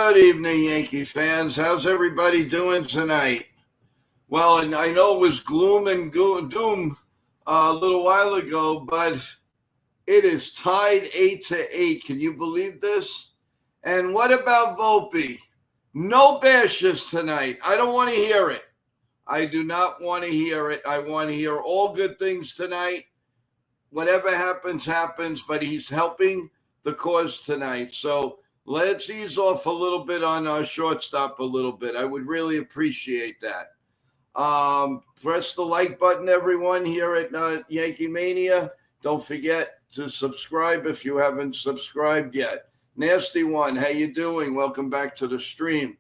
Good evening, Yankee fans. How's everybody doing tonight? Well, and I know it was gloom and doom a little while ago, but it is tied 8-8. Can you believe this? And what about Volpe? No bashes tonight. I don't want to hear it. I do not want to hear it. I want to hear all good things tonight. Whatever happens, happens, but he's helping the cause tonight. So let's ease off a little bit on our shortstop a little bit. I would really appreciate that. Press the like button, everyone, here at Yankee Mania. Don't forget to subscribe if you haven't subscribed yet. Nasty One, how you doing? Welcome back to the stream.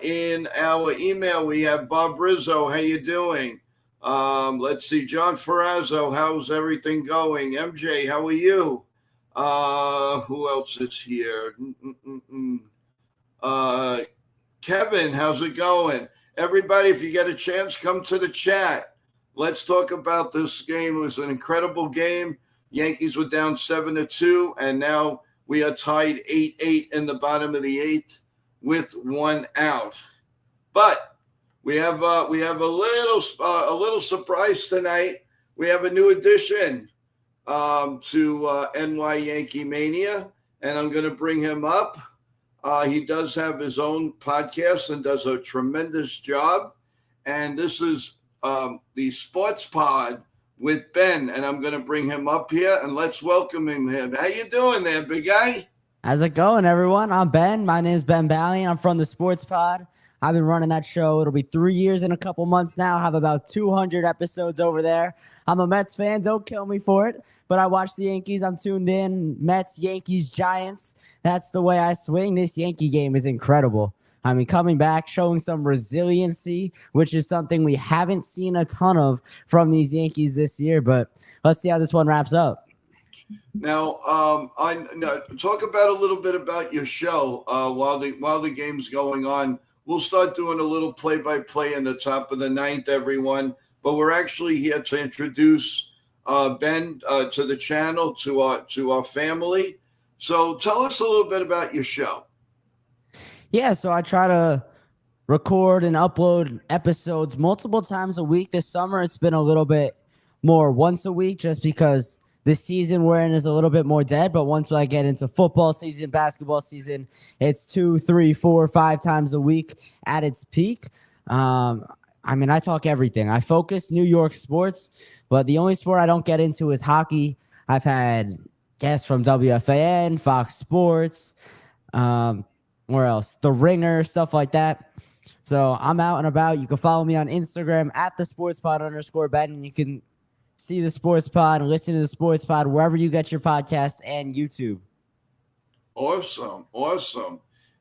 In our email, we have Bob Rizzo. How you doing? Let's see, John Ferrazzo, how's everything going? MJ, how are you? Who else is here? Kevin, how's it going? Everybody, if you get a chance, come to the chat. Let's talk about this game. It was an incredible game. Yankees were down 7-2, and now we are tied 8-8 in the bottom of the eighth with one out. But we have a little surprise tonight. We have a new addition to NY Yankee Mania, and I'm going to bring him up. He does have his own podcast and does a tremendous job. And this is the Sports Pod with Ben, and I'm going to bring him up here, and let's welcome him. How you doing there, big guy? How's it going, everyone? I'm Ben. My name is Ben Ballion. I'm from the Sports Pod. I've been running that show. It'll be 3 years in a couple months now. I have about 200 episodes over there. I'm a Mets fan. Don't kill me for it. But I watch the Yankees. I'm tuned in. Mets, Yankees, Giants. That's the way I swing. This Yankee game is incredible. I mean, coming back, showing some resiliency, which is something we haven't seen a ton of from these Yankees this year. But let's see how this one wraps up. Now, talk about a little bit about your show while the game's going on. We'll start doing a little play-by-play in the top of the ninth, everyone. But we're actually here to introduce Ben to the channel, to our family. So tell us a little bit about your show. Yeah, so I try to record and upload episodes multiple times a week. This summer, it's been a little bit more once a week just because the season we're in is a little bit more dead. But once I get into football season, basketball season, it's 2, 3, 4, 5 times a week at its peak. I mean, I talk everything. I focus New York sports, but the only sport I don't get into is hockey. I've had guests from WFAN, Fox Sports, where else? The Ringer, stuff like that. So I'm out and about. You can follow me on Instagram at @thesportspod_Ben, and you can see the Sports Pod and listen to the Sports Pod wherever you get your podcast and YouTube. Awesome.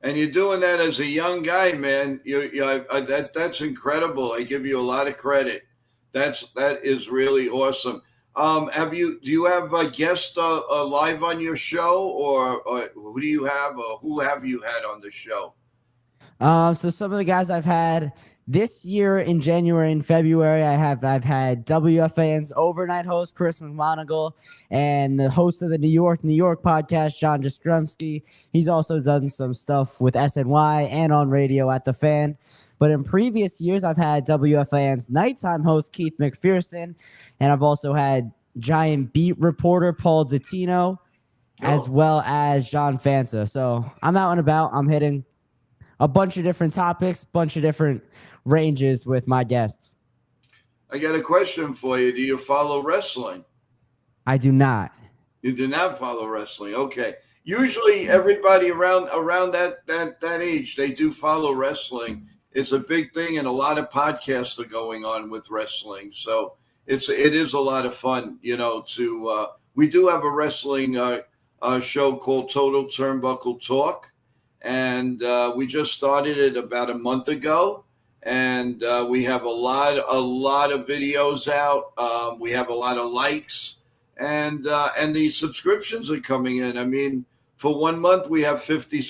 And you're doing that as a young guy, man. That's incredible. I give you a lot of credit. That is really awesome. Do you have guests live on your show, or who do you have, or who have you had on the show? So some of the guys I've had this year in January and February, I've had WFAN's overnight host Chris McMonagle and the host of the New York podcast, John Jastrzemski. He's also done some stuff with SNY and on radio at The Fan. But in previous years, I've had WFAN's nighttime host Keith McPherson, and I've also had Giant beat reporter Paul Dottino, as well as John Fanta. So I'm out and about. I'm hitting a bunch of different topics, bunch of different ranges with my guests. I got a question for you. Do you follow wrestling? I do not. You do not follow wrestling. Okay. Usually everybody around that age, they do follow wrestling. It's a big thing, and a lot of podcasts are going on with wrestling. So it is a lot of fun, we do have a wrestling show called Total Turnbuckle Talk. And we just started it about a month ago, and we have a lot of videos out. We have a lot of likes, and the subscriptions are coming in. I mean, for 1 month we have 50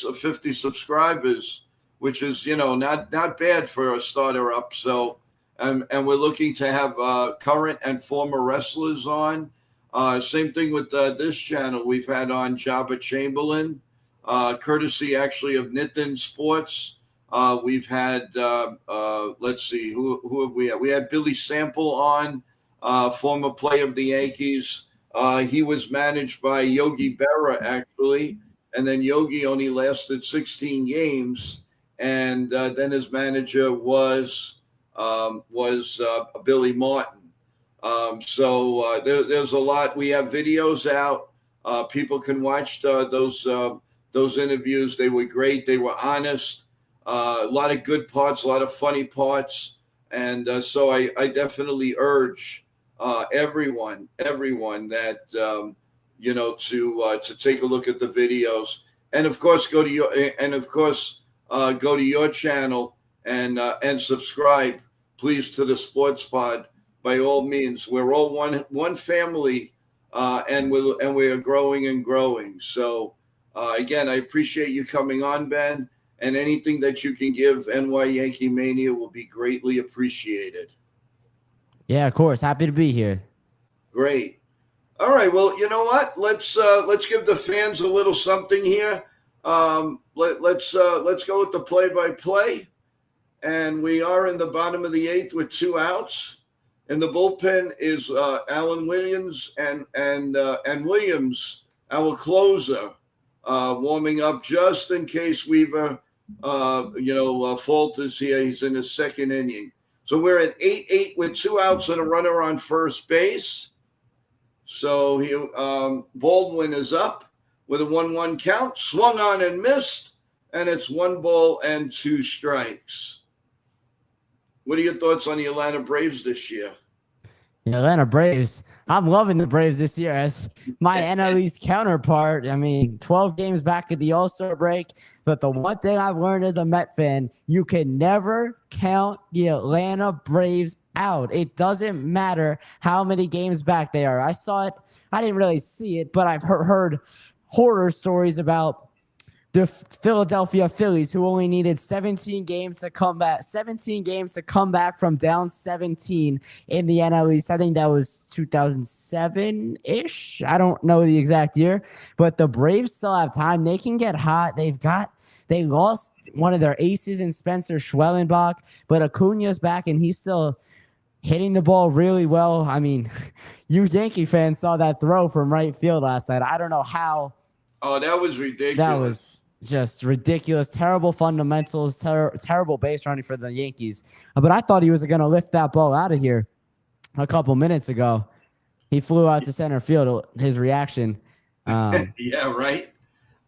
subscribers, which is not bad for a starter up. So, and we're looking to have current and former wrestlers on. Same thing with this channel. We've had on Jabba Chamberlain. courtesy actually of Nitin Sports. We've had, let's see, who have we had? We had Billy Sample on, former player of the Yankees. He was managed by Yogi Berra, actually. And then Yogi only lasted 16 games. And then his manager was Billy Martin. So there's a lot. We have videos out. People can watch those interviews. They were great. They were honest. A lot of good parts, a lot of funny parts. And so I definitely urge everyone that, to take a look at the videos. And of course, go to your channel and subscribe, please, to the Sports Pod. By all means, we're all one family, and we are growing and growing. So again, I appreciate you coming on, Ben, and anything that you can give NY Yankee Mania will be greatly appreciated. Yeah, of course. Happy to be here. Great. All right. Well, you know what? Let's give the fans a little something here. Let's go with the play-by-play. And we are in the bottom of the 8th with 2 outs. And the bullpen is Alan Williams and Williams, our closer, warming up just in case Weaver, falters here. He's in his 2nd inning. So we're at 8-8 with 2 outs and a runner on first base. So Baldwin is up with a 1-1 count, swung on and missed, and it's 1 ball and 2 strikes. What are your thoughts on the Atlanta Braves this year? The Atlanta Braves. I'm loving the Braves this year as my NL East counterpart. I mean, 12 games back at the All-Star break. But the one thing I've learned as a Met fan, you can never count the Atlanta Braves out. It doesn't matter how many games back they are. I saw it. I didn't really see it, but I've heard horror stories about the Philadelphia Phillies, who only needed 17 games to come back from down 17 in the NL East. I think that was 2007-ish. I don't know the exact year, but the Braves still have time. They can get hot. They lost one of their aces in Spencer Schwellenbach, but Acuna's back and he's still hitting the ball really well. I mean, you Yankee fans saw that throw from right field last night. I don't know how. Oh, that was ridiculous. That was just ridiculous. Terrible fundamentals, terrible base running for the Yankees. But I thought he was going to lift that ball out of here a couple minutes ago. He flew out to center field. His reaction. Yeah, right.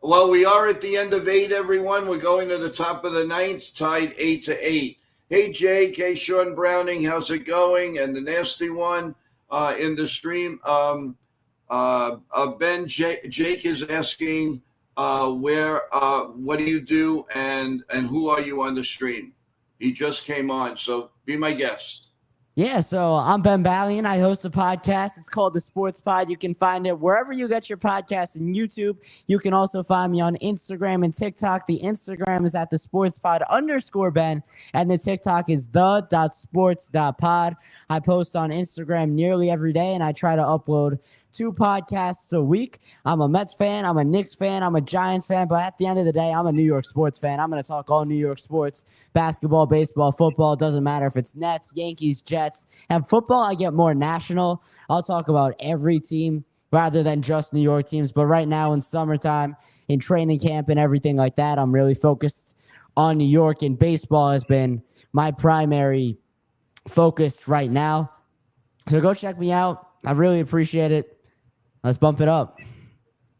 Well, we are at the end of 8, everyone. We're going to the top of the 9th, tied 8-8. Hey, Jake. Hey, Sean Browning. How's it going? And the nasty one in the stream. Ben, Jake is asking what do you do and who are you on the stream? He just came on, so be my guest. Yeah, so I'm Ben Ballion. I host a podcast. It's called The Sports Pod. You can find it wherever you get your podcasts in YouTube. You can also find me on Instagram and TikTok. The Instagram is at The Sports Pod _Ben, and the TikTok is the.sports.pod. I post on Instagram nearly every day, and I try to upload 2 podcasts a week. I'm a Mets fan. I'm a Knicks fan. I'm a Giants fan. But at the end of the day, I'm a New York sports fan. I'm going to talk all New York sports, basketball, baseball, football. It doesn't matter if it's Nets, Yankees, Jets. And football, I get more national. I'll talk about every team rather than just New York teams. But right now in summertime, in training camp and everything like that, I'm really focused on New York. And baseball has been my primary focus right now. So go check me out. I really appreciate it. Let's bump it up.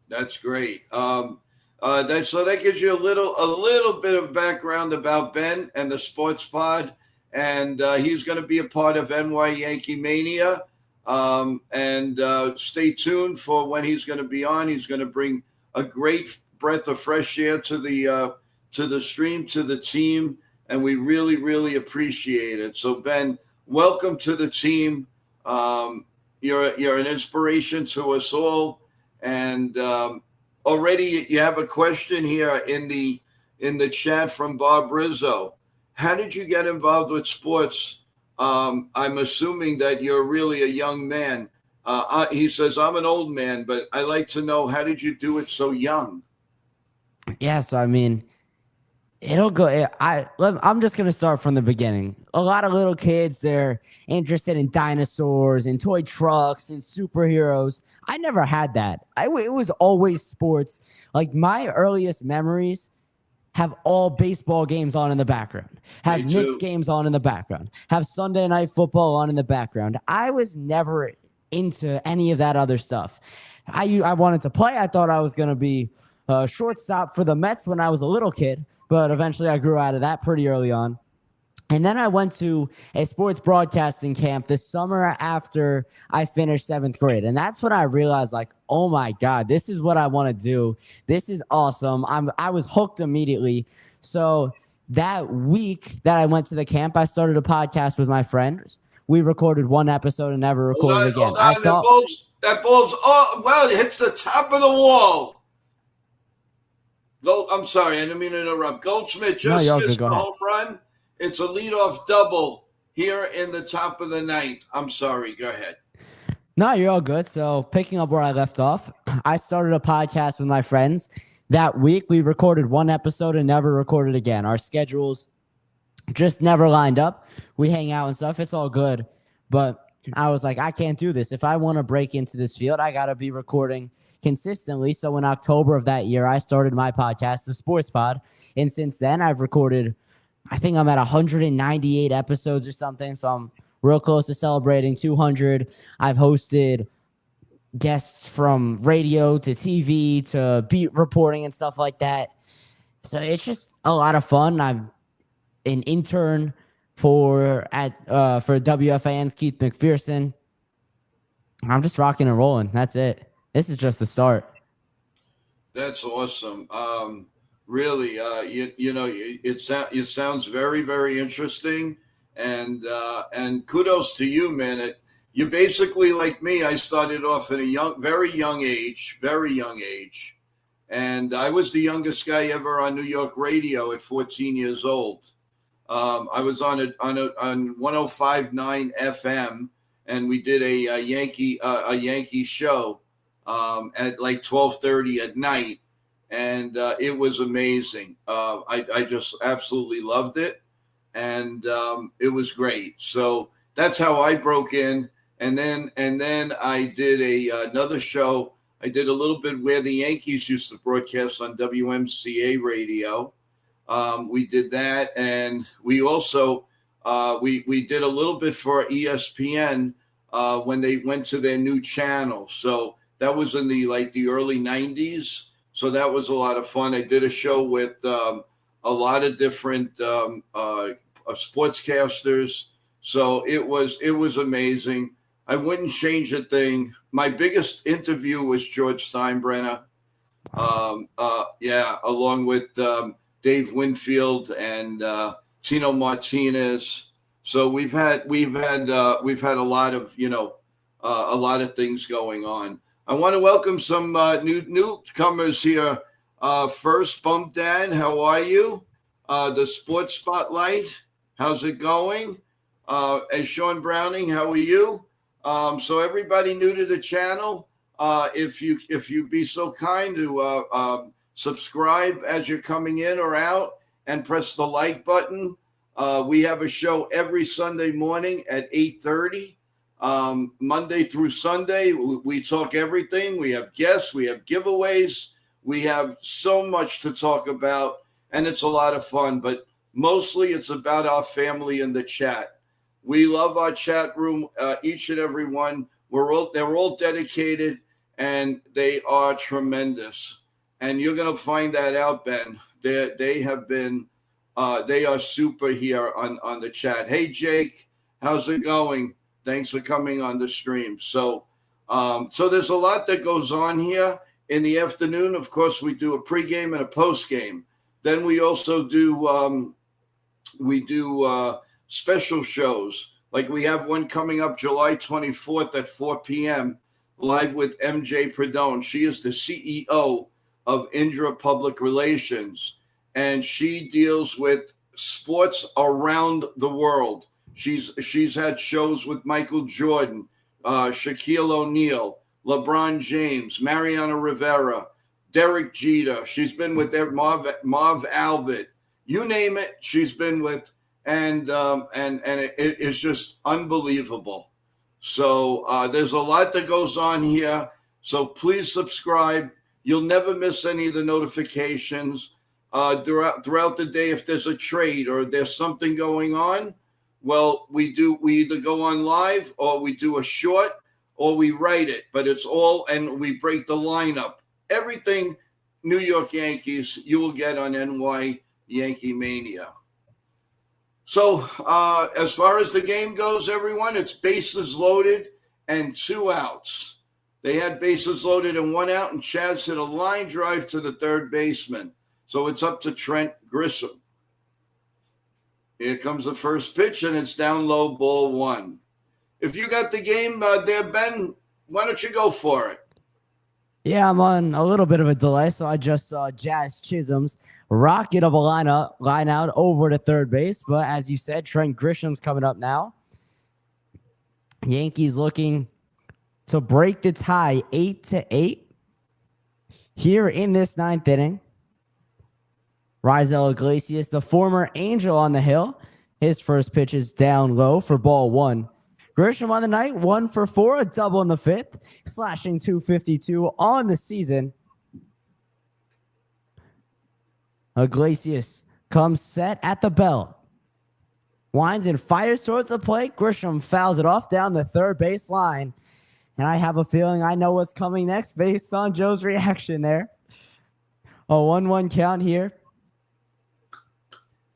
That's great. So that gives you a little bit of background about Ben and the Sports Pod, and he's going to be a part of NY Yankee Mania. Stay tuned for when he's going to be on. He's going to bring a great breath of fresh air to the stream, to the team, and we really, really appreciate it. So Ben, welcome to the team. You're an inspiration to us all, and already you have a question here in the chat from Bob Rizzo. How did you get involved with sports? I'm assuming that you're really a young man. He says, I'm an old man, but I like to know, how did you do it so young? Yeah, so I mean, it'll go. I'm just gonna start from the beginning. A lot of little kids, they're interested in dinosaurs and toy trucks and superheroes. I never had that. It was always sports. Like my earliest memories have all baseball games on in the background, have Me Knicks too. games on in the background, have Sunday night football on in the background. I was never into any of that other stuff. I wanted to play. I thought I was going to be a shortstop for the Mets when I was a little kid, but eventually I grew out of that pretty early on. And then I went to a sports broadcasting camp the summer after I finished seventh grade. And that's when I realized, like, oh my God, this is what I want to do. This is awesome. I was hooked immediately. So that week that I went to the camp, I started a podcast with my friends. We recorded one episode and never recorded again. Hold on. That ball's, oh, well, it hits the top of the wall. I'm sorry, I didn't mean to interrupt. Goldschmidt just missed a home run. It's a leadoff double here in the top of the ninth. I'm sorry. Go ahead. No, you're all good. So picking up where I left off, I started a podcast with my friends. That week, we recorded one episode and never recorded again. Our schedules just never lined up. We hang out and stuff. It's all good. But I was like, I can't do this. If I want to break into this field, I got to be recording consistently. So in October of that year, I started my podcast, The Sports Pod. And since then, I've recorded, I think I'm at 198 episodes or something. So I'm real close to celebrating 200. I've hosted guests from radio to TV to beat reporting and stuff like that. So it's just a lot of fun. I'm an intern for WFAN's Keith McPherson. I'm just rocking and rolling. That's it. This is just the start. That's awesome. Really, it sounds very, very interesting, and kudos to you, man. You basically, like me, I started off at a very young age, and I was the youngest guy ever on New York radio at 14 years old. I was on 105.9 FM, and we did a Yankee show at like 12:30 at night. And it was amazing. I just absolutely loved it, and it was great. So that's how I broke in, and then I did another show. I did a little bit where the Yankees used to broadcast on WMCA radio. We did that, and we also we did a little bit for ESPN when they went to their new channel. So that was in the early 90s. So that was a lot of fun. I did a show with a lot of different sportscasters. So it was amazing. I wouldn't change a thing. My biggest interview was George Steinbrenner. Along with Dave Winfield and Tino Martinez. So we've had a lot of a lot of things going on. I want to welcome some newcomers here. First, Bump Dad, how are you? The Sports Spotlight, how's it going? And Sean Browning, how are you? So everybody new to the channel, if you be so kind to subscribe as you're coming in or out, and press the like button. We have a show every Sunday morning at 8:30. Monday through Sunday, we talk everything. We have guests, we have giveaways, we have so much to talk about, and it's a lot of fun. But mostly, it's about our family in the chat. We love our chat room, each and every one. They're all dedicated, and they are tremendous. And you're gonna find that out, Ben. They have been, they are super here on the chat. Hey, Jake, how's it going? Thanks for coming on the stream. So there's a lot that goes on here. In the afternoon, of course, we do a pregame and a postgame. Then we also do special shows. Like we have one coming up July 24th at 4 p.m. live with MJ Perdone. She is the CEO of Indra Public Relations, and she deals with sports around the world. She's had shows with Michael Jordan, Shaquille O'Neal, LeBron James, Mariano Rivera, Derek Jeter. She's been with Marv Albert. You name it, she's been with, and it is just unbelievable. So there's a lot that goes on here. So please subscribe. You'll never miss any of the notifications throughout the day. If there's a trade or there's something going on, well, we either go on live or we do a short or we write it. But it's all, and we break the lineup. Everything New York Yankees you will get on NY Yankee Mania. So as far as the game goes, everyone, it's bases loaded and 2 outs. They had bases loaded and 1 out, and Chaz hit a line drive to the third baseman. So it's up to Trent Grisham. Here comes the first pitch, and it's down low, ball 1. If you got the game there, Ben, why don't you go for it? Yeah, I'm on a little bit of a delay, so I just saw Jazz Chisholm's rocket of a line out over to third base. But as you said, Trent Grisham's coming up now. Yankees looking to break the tie 8-8 here in this 9th inning. Raisel Iglesias, the former Angel on the hill. His first pitch is down low for ball 1. Grisham on the night, 1 for 4, a double in the 5th, slashing .252 on the season. Iglesias comes set at the belt. Winds and fires towards the plate. Grisham fouls it off down the third base line. And I have a feeling I know what's coming next based on Joe's reaction there. A 1-1 count here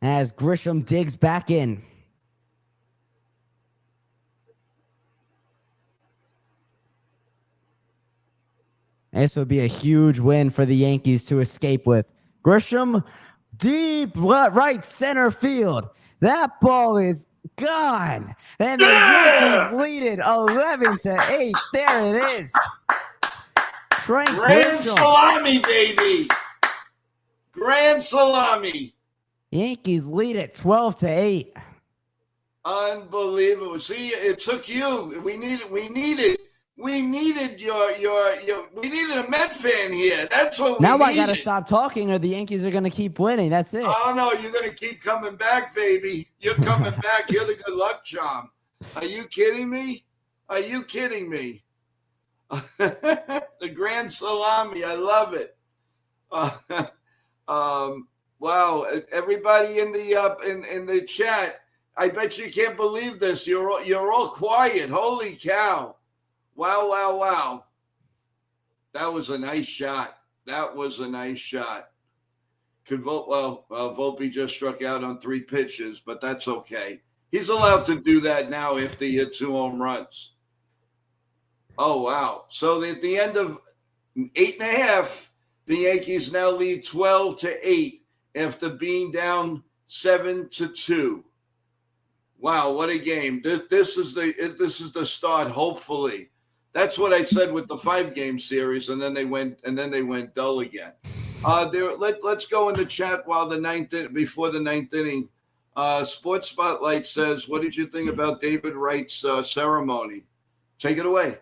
as Grisham digs back in. This would be a huge win for the Yankees to escape with. Grisham, deep right center field. That ball is gone. And the Yankees lead it 11-8. There it is. Trent Grand Grisham. salami, baby. Grand salami. Yankees lead it 12-8. Unbelievable. See, it took you. We needed we needed a Met fan here. That's what we Now needed. I got to stop talking or the Yankees are going to keep winning. That's it. Oh, no, you're going to keep coming back, baby. You're coming back. You're the good luck charm. Are you kidding me? Are you kidding me? The grand salami. I love it. Wow. Everybody in the chat, I bet you can't believe this. You're all quiet. Holy cow. Wow, wow, wow. That was a nice shot. Volpe just struck out on 3 pitches, but that's okay. He's allowed to do that now after he hit 2 home runs. Oh, wow. So at the end of 8.5, the Yankees now lead 12-8 after being down 7-2. Wow, what a game. This is the start, hopefully. That's what I said with the 5-game series, and then they went dull again. Let's go in the chat before the 9th inning. Sports Spotlight says, "What did you think about David Wright's ceremony?" Take it away.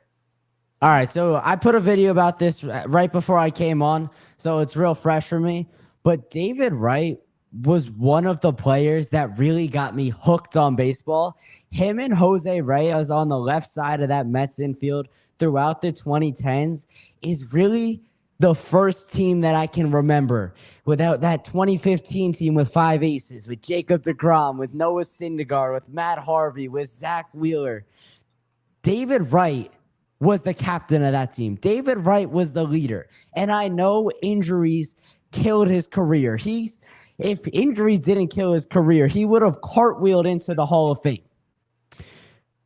All right, so I put a video about this right before I came on, so it's real fresh for me. But David Wright was one of the players that really got me hooked on baseball. Him and Jose Reyes on the left side of that Mets infield throughout the 2010s is really the first team that I can remember without that 2015 team with 5 aces, with Jacob deGrom, with Noah Syndergaard, with Matt Harvey, with Zach Wheeler. David Wright was the captain of that team. David Wright was the leader. And I know injuries killed his career. If injuries didn't kill his career, he would have cartwheeled into the Hall of Fame.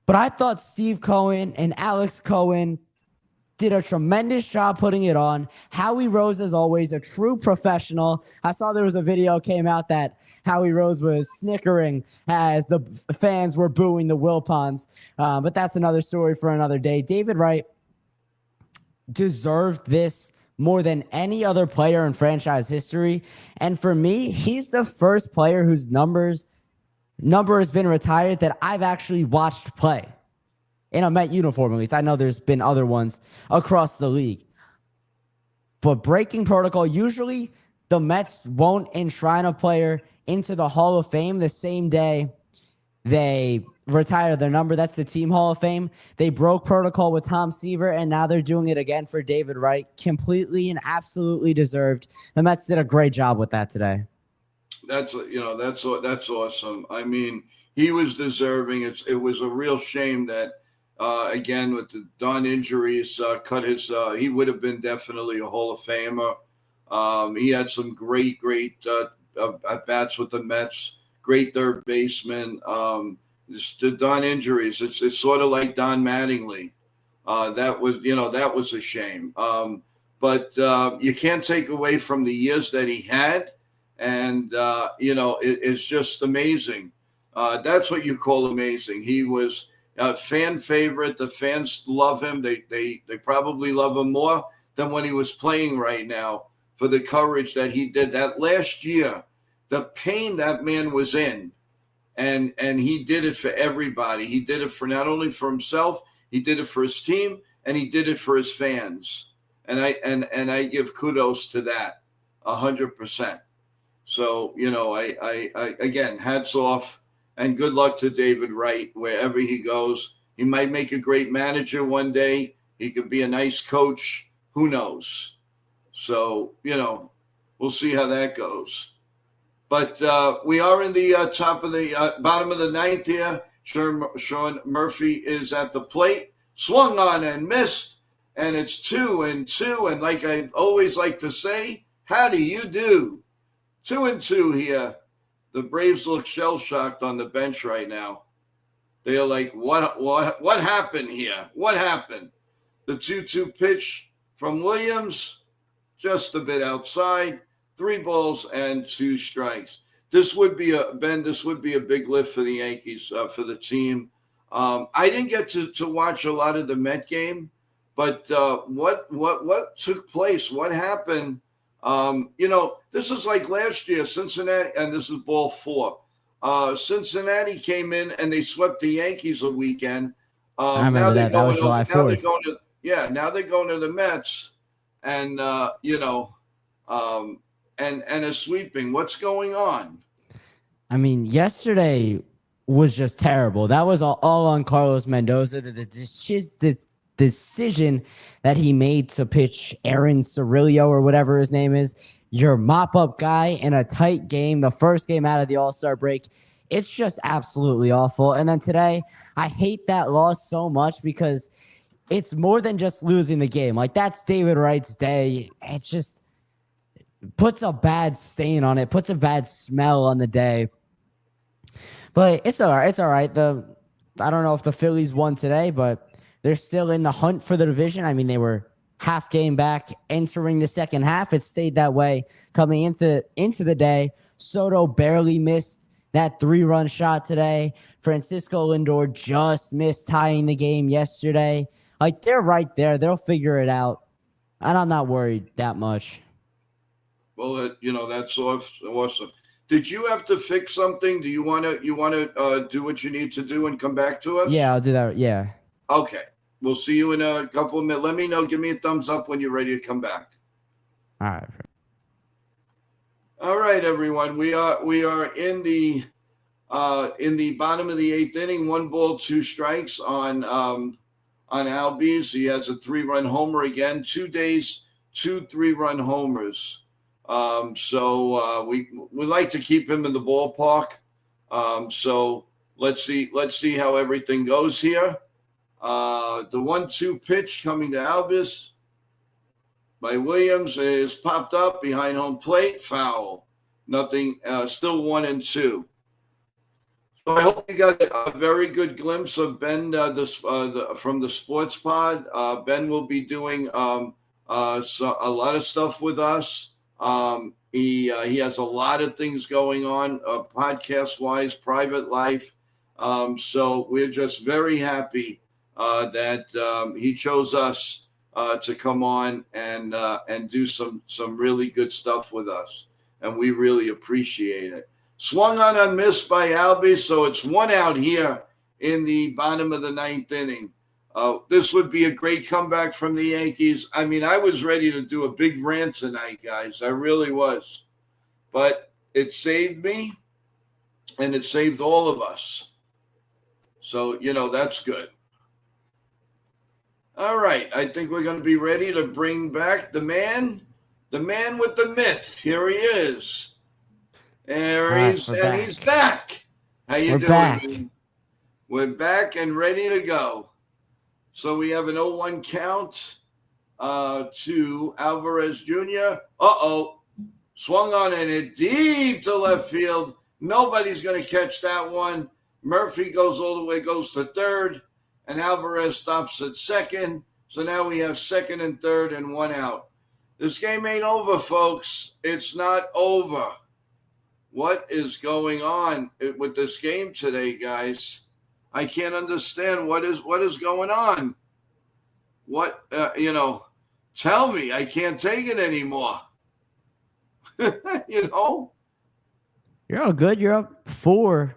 But I thought Steve Cohen and Alex Cohen did a tremendous job putting it on. Howie Rose, as always, a true professional. I saw there was a video came out that Howie Rose was snickering as the fans were booing the Wilpons. But that's another story for another day. David Wright deserved this more than any other player in franchise history. And for me, he's the first player whose number has been retired that I've actually watched play in a Met uniform, at least. I know there's been other ones across the league. But breaking protocol, usually the Mets won't enshrine a player into the Hall of Fame the same day they retire their number. That's the team Hall of Fame. They broke protocol with Tom Seaver, and now they're doing it again for David Wright. Completely and absolutely deserved. The Mets did a great job with that today. That's awesome. I mean, he was deserving. It was a real shame that again with the Don injuries cut his. He would have been definitely a Hall of Famer. He had some great at bats with the Mets. Great third baseman. The Don injuries. It's sort of like Don Mattingly. That was a shame. But you can't take away from the years that he had. And, it's just amazing. That's what you call amazing. He was a fan favorite. The fans love him. They probably love him more than when he was playing right now for the coverage that he did. That last year, the pain that man was in, and he did it for everybody. He did it for not only for himself, he did it for his team, and he did it for his fans. And I give kudos to that 100%. So, I again, hats off and good luck to David Wright wherever he goes. He might make a great manager one day. He could be a nice coach. Who knows? So, we'll see how that goes. But we are in the bottom of the ninth here. Sean Murphy is at the plate. Swung on and missed. And it's 2-2. And like I always like to say, how do you do? 2-2 here. The Braves look shell-shocked on the bench right now. They are like, what happened here? What happened? The 2-2 pitch from Williams, just a bit outside. 3 balls and 2 strikes. This would be a big lift for the Yankees, for the team. I didn't get to watch a lot of the Met game, but what took place? What happened? This is like last year, Cincinnati, and this is ball 4. Cincinnati came in and they swept the Yankees a weekend. I remember that. That was July 4th. Now they're going to the Mets, and and a sweeping. What's going on? I mean, yesterday was just terrible. That was all on Carlos Mendoza. The decision that he made to pitch Aaron Cirillo or whatever his name is, your mop-up guy in a tight game, the first game out of the All-Star break. It's just absolutely awful. And then today, I hate that loss so much because it's more than just losing the game. Like, that's David Wright's day. It just puts a bad stain on it, puts a bad smell on the day. But it's all right. It's all right. I don't know if the Phillies won today, but they're still in the hunt for the division. I mean, they were half game back entering the second half. It stayed that way coming into the day. Soto barely missed that 3-run shot today. Francisco Lindor just missed tying the game yesterday. Like, they're right there. They'll figure it out. And I'm not worried that much. Well, that's awesome. Did you have to fix something? Do you want to do what you need to do and come back to us? Yeah, I'll do that. Yeah. Okay. We'll see you in a couple of minutes. Let me know. Give me a thumbs up when you're ready to come back. All right. All right, everyone. We are in the bottom of the 8th inning. 1 ball, 2 strikes on Albies. He has a 3-run homer again. 2 days, 2 3-run homers. So we like to keep him in the ballpark. So let's see how everything goes here. The 1-2 pitch coming to Albus by Williams is popped up behind home plate, foul. Nothing, still 1-2. So I hope you got a very good glimpse of Ben from the Sports Pod. Ben will be doing a lot of stuff with us. He has a lot of things going on, podcast-wise, private life. So we're just very happy that he chose us to come on and do some really good stuff with us, and we really appreciate it. Swung on and missed by Albies, so it's 1 out here in the bottom of the 9th inning. This would be a great comeback from the Yankees. I mean, I was ready to do a big rant tonight, guys. I really was. But it saved me, and it saved all of us. So, that's good. All right. I think we're going to be ready to bring back the man with the myth. Here he is. He's back. How you doing? Back. Man? We're back and ready to go. So we have an 0-1 count to Alvarez Jr. Swung on in it deep to left field. Nobody's going to catch that one. Murphy goes all the way, goes to third, and Alvarez stops at second. So now we have second and third and one out. This game ain't over, folks. It's not over. What is going on with this game today, guys? I can't understand what is going on. Tell me. I can't take it anymore. You're all good. You're up 4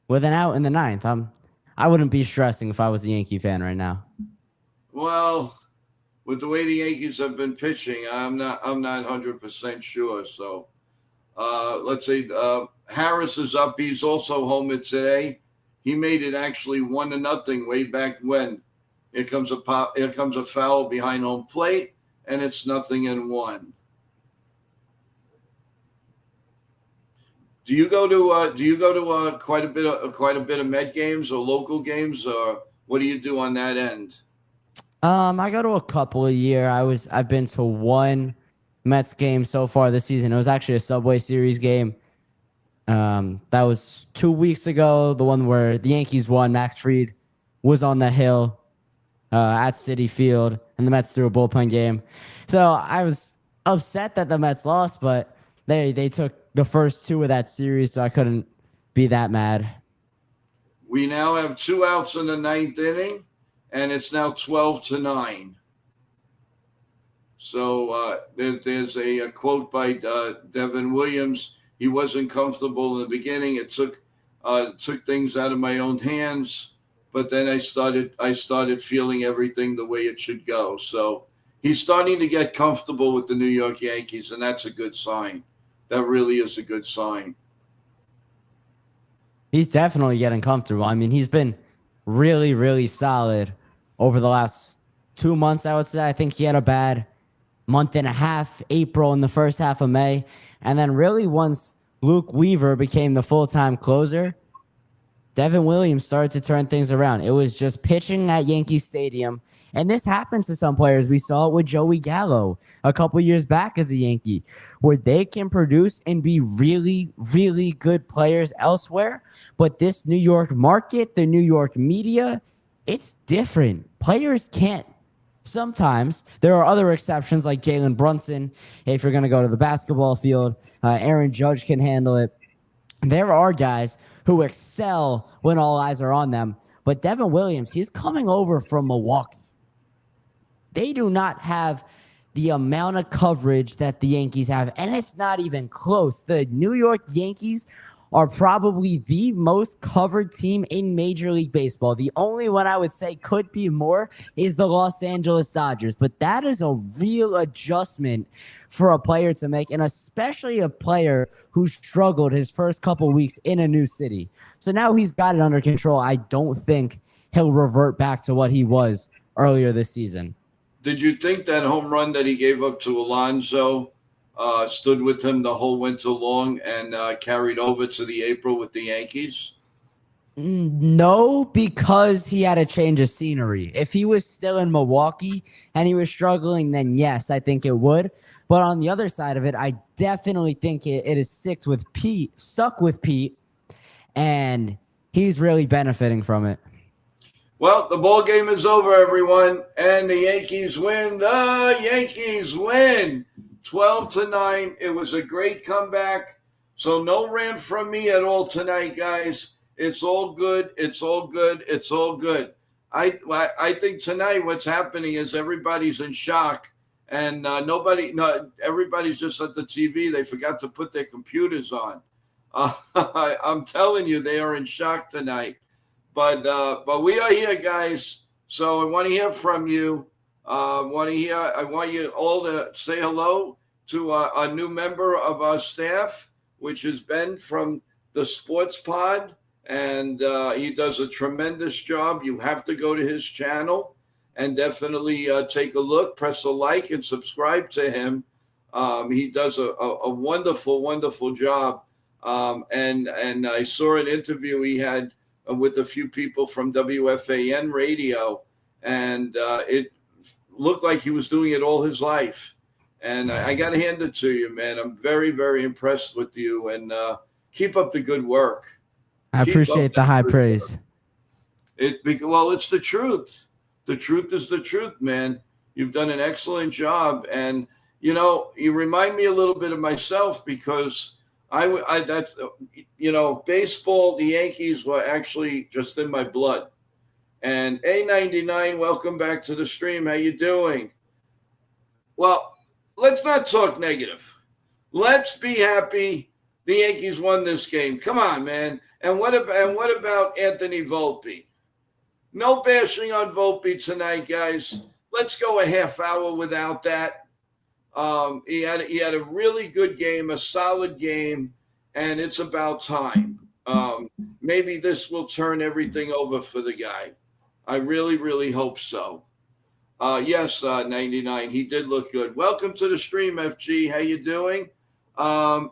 with an out in the 9th. I wouldn't be stressing if I was a Yankee fan right now. Well, with the way the Yankees have been pitching, I'm not 100% sure. So let's say Harris is up. He's also homered today. He made it actually 1-0 way back when. Here comes a foul behind home plate, and it's 0-1. Do you go to quite a bit of Met games or local games, or what do you do on that end? I go to a couple a year. I've been to one Mets game so far this season. It was actually a Subway Series game. That was 2 weeks ago. The one where the Yankees won. Max Fried was on the hill at Citi Field, and the Mets threw a bullpen game. So I was upset that the Mets lost, but they took the first 2 of that series, so I couldn't be that mad. We now have 2 outs in the 9th inning, and it's now 12-9. So there's a quote by Devin Williams. He wasn't comfortable in the beginning. It took things out of my own hands, but then I started feeling everything the way it should go. So he's starting to get comfortable with the New York Yankees, and that's a good sign. That really is a good sign. He's definitely getting comfortable. I mean, he's been really, really solid over the last 2 months, I would say. I think he had a bad month and a half, April and the first half of May. And then really once Luke Weaver became the full-time closer, Devin Williams started to turn things around. It was just pitching at Yankee Stadium. And this happens to some players. We saw it with Joey Gallo a couple years back as a Yankee, where they can produce and be really, really good players elsewhere. But this New York market, the New York media, it's different. Players can't. Sometimes there are other exceptions like Jalen Brunson. If you're going to go to the basketball field, Aaron Judge can handle it. There are guys who excel when all eyes are on them. But Devin Williams, he's coming over from Milwaukee. They do not have the amount of coverage that the Yankees have, and it's not even close. The New York Yankees are probably the most covered team in Major League Baseball. The only one I would say could be more is the Los Angeles Dodgers, but that is a real adjustment for a player to make, and especially a player who struggled his first couple weeks in a new city. So now he's got it under control. I don't think he'll revert back to what he was earlier this season. Did you think that home run that he gave up to Alonso stood with him the whole winter long and carried over to the April with the Yankees? No, because he had a change of scenery. If he was still in Milwaukee and he was struggling, then yes, I think it would. But on the other side of it, I definitely think it is stuck with Pete, and he's really benefiting from it. Well, the ball game is over, everyone, and the Yankees win. The Yankees win 12-9. It was a great comeback. So no rant from me at all tonight, guys. It's all good. It's all good. It's all good. I think tonight what's happening is everybody's in shock, and everybody's just at the TV. They forgot to put their computers on. I'm telling you, they are in shock tonight. But we are here, guys. So I want to hear from you. I want you all to say hello to a new member of our staff, which is Ben from the Sports Pod, and he does a tremendous job. You have to go to his channel and definitely take a look, press a like, and subscribe to him. He does a wonderful, wonderful job. And I saw an interview he had with a few people from WFAN radio, and it looked like he was doing it all his life. And I got to hand it to you, man. I'm very, very impressed with you, and keep up the good work. I appreciate the high praise. Well, it's the truth. The truth is the truth, man. You've done an excellent job, and you remind me a little bit of myself because baseball, the Yankees were actually just in my blood. And A99, welcome back to the stream. How you doing? Well, let's not talk negative. Let's be happy the Yankees won this game. Come on, man. And what about Anthony Volpe? No bashing on Volpe tonight, guys. Let's go a half hour without that. He had a really good game, a solid game, and it's about time. Maybe this will turn everything over for the guy. I really, really hope so. Yes, 99. He did look good. Welcome to the stream, FG. How you doing?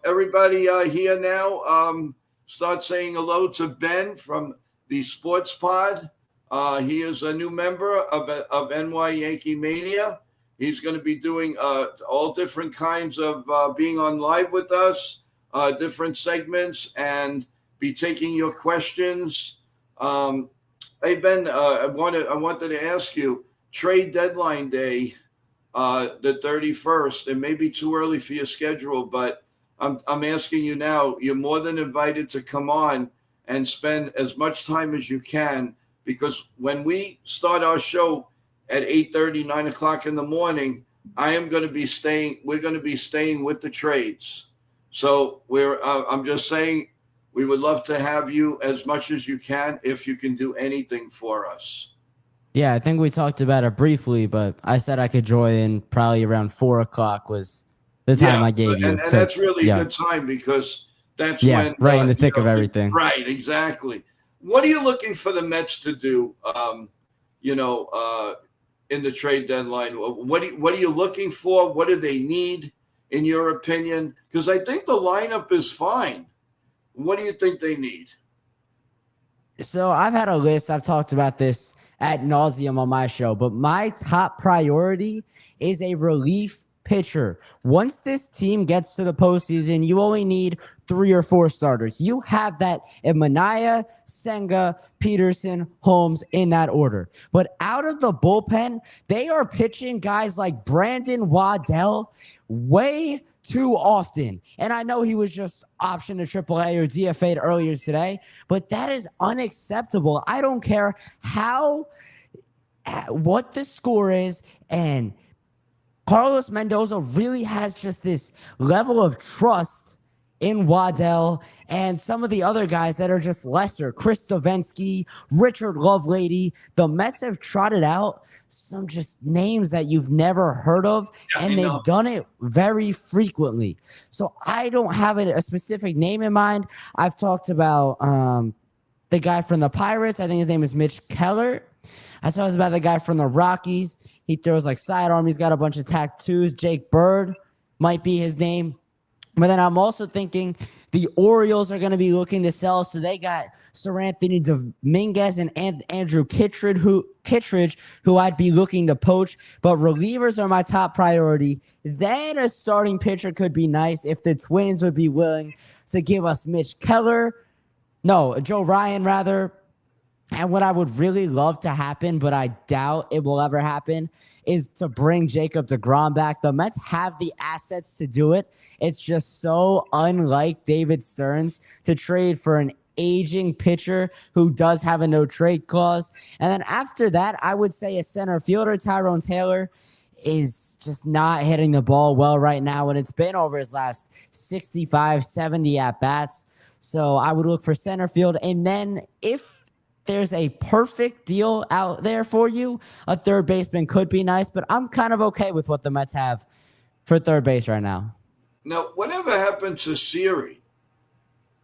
Everybody here now, start saying hello to Ben from the Sports Pod. He is a new member of NY Yankee Mania. He's going to be doing all different kinds of being on live with us, different segments, and be taking your questions. Hey, Ben, I wanted to ask you, trade deadline day, the 31st. It may be too early for your schedule, but I'm asking you now. You're more than invited to come on and spend as much time as you can, because when we start our show at 8:30, 9 o'clock in the morning, we're going to be staying with the trades. So I'm just saying, we would love to have you as much as you can if you can do anything for us. Yeah, I think we talked about it briefly, but I said I could join probably around 4 o'clock was the time I gave you. And that's really a good time, because that's when right in the thick of everything. Right, exactly. What are you looking for the Mets to do? In the trade deadline, what are you looking for? What do they need, in your opinion? Because I think the lineup is fine. What do you think they need? So I've had a list. I've talked about this ad nauseum on my show, but my top priority is a relief pitcher. Once this team gets to the postseason, you only need 3 or 4 starters. You have that in Manaea, Senga, Peterson, Holmes, in that order. But out of the bullpen, they are pitching guys like Brandon Waddell way too often. And I know he was just optioned to AAA or DFA'd earlier today, but that is unacceptable. I don't care what the score is, and Carlos Mendoza really has just this level of trust in Waddell and some of the other guys that are just lesser. Chris Stavinsky, Richard Lovelady. The Mets have trotted out some just names that you've never heard of, and they've done it very frequently. So I don't have a specific name in mind. I've talked about the guy from the Pirates. I think his name is Mitch Keller. I talked about the guy from the Rockies. He throws like sidearm. He's got a bunch of tattoos. Jake Bird might be his name. But then I'm also thinking the Orioles are going to be looking to sell. So they got Seranthony Dominguez and Andrew Kittredge, who I'd be looking to poach. But relievers are my top priority. Then a starting pitcher could be nice if the Twins would be willing to give us Joe Ryan rather. And what I would really love to happen, but I doubt it will ever happen, is to bring Jacob deGrom back. The Mets have the assets to do it. It's just so unlike David Stearns to trade for an aging pitcher who does have a no-trade clause. And then after that, I would say a center fielder, Tyrone Taylor, is just not hitting the ball well right now, and it's been over his last 65, 70 at-bats. So I would look for center field. And then if there's a perfect deal out there for you, a third baseman could be nice, but I'm kind of okay with what the Mets have for third base right now. Now, whatever happened to Siri?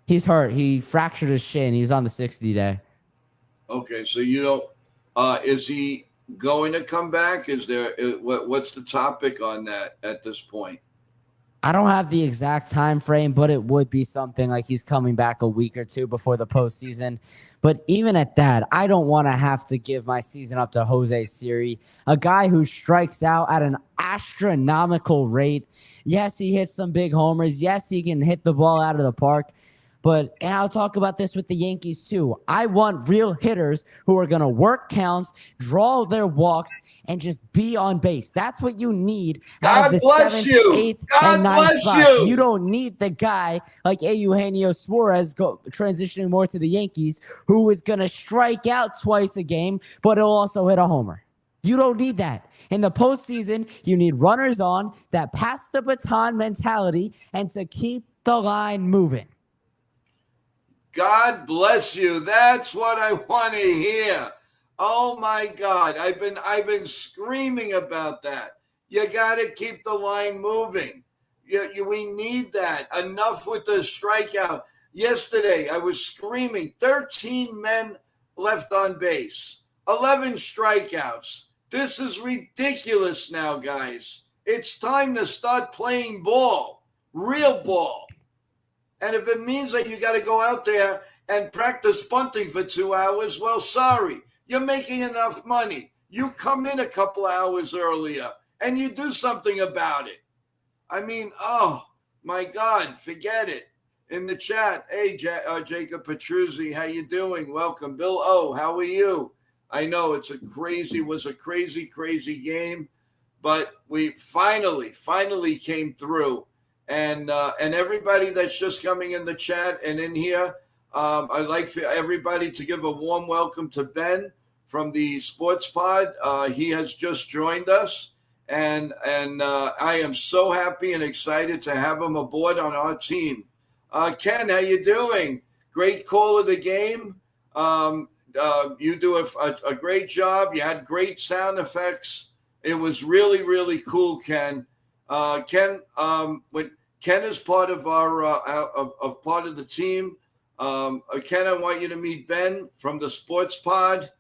He's hurt. He fractured his shin. He was on the 60-day. Okay, so you don't. Is he going to come back? Is there? What's the topic on that at this point? I don't have the exact time frame, but it would be something like he's coming back a week or two before the postseason. But even at that, I don't want to have to give my season up to Jose Siri, a guy who strikes out at an astronomical rate. Yes, he hits some big homers. Yes, he can hit the ball out of the park. And I'll talk about this with the Yankees too. I want real hitters who are going to work counts, draw their walks, and just be on base. That's what you need out of the 7th, 8th, and 9th spots. You don't need the guy like Eugenio Suarez transitioning more to the Yankees who is going to strike out twice a game, but he'll also hit a homer. You don't need that. In the postseason, you need runners on, that pass the baton mentality, and to keep the line moving. God bless you. That's what I want to hear. Oh my God. I've been screaming about that. You got to keep the line moving. We need that. Enough with the strikeout. Yesterday, I was screaming. 13 men left on base. 11 strikeouts. This is ridiculous now, guys. It's time to start playing ball. Real ball. And if it means that you got to go out there and practice bunting for 2 hours, well, sorry. You're making enough money. You come in a couple hours earlier and you do something about it. I mean, oh, my God, forget it. In the chat, hey, Jacob Petruzzi, how you doing? Welcome. Bill O, how are you? I know was a crazy game, but we finally came through. And everybody that's just coming in the chat and in here, I'd like for everybody to give a warm welcome to Ben from the Sports Pod. He has just joined us, and I am so happy and excited to have him aboard on our team. Ken, how you doing? Great call of the game. You do a great job. You had great sound effects. It was really, really cool, Ken. Ken is part of our part of the team. Ken, I want you to meet Ben from the Sports Pod.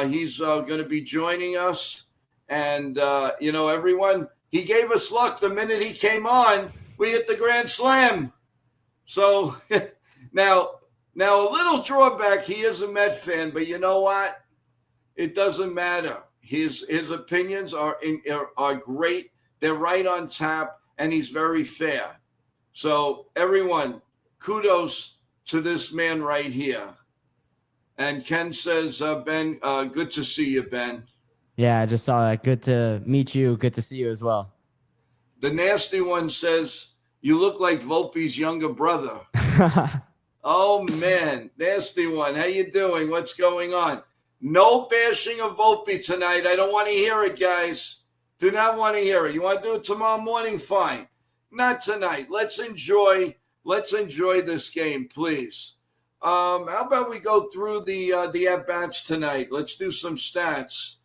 He's going to be joining us, and everyone. He gave us luck the minute he came on. We hit the grand slam. So now a little drawback. He is a Met fan, but you know what? It doesn't matter. His opinions are great. They're right on tap. And he's very fair. So everyone, kudos to this man right here. And Ken says, Ben, good to see you, Ben. Yeah, I just saw that. Good to meet you. Good to see you as well. The nasty one says, you look like Volpe's younger brother. Oh, man. Nasty one. How you doing? What's going on? No bashing of Volpe tonight. I don't want to hear it, guys. Do not want to hear it. You want to do it tomorrow morning? Fine. Not tonight. Let's enjoy this game, please. How about we go through the at-bats tonight? Let's do some stats.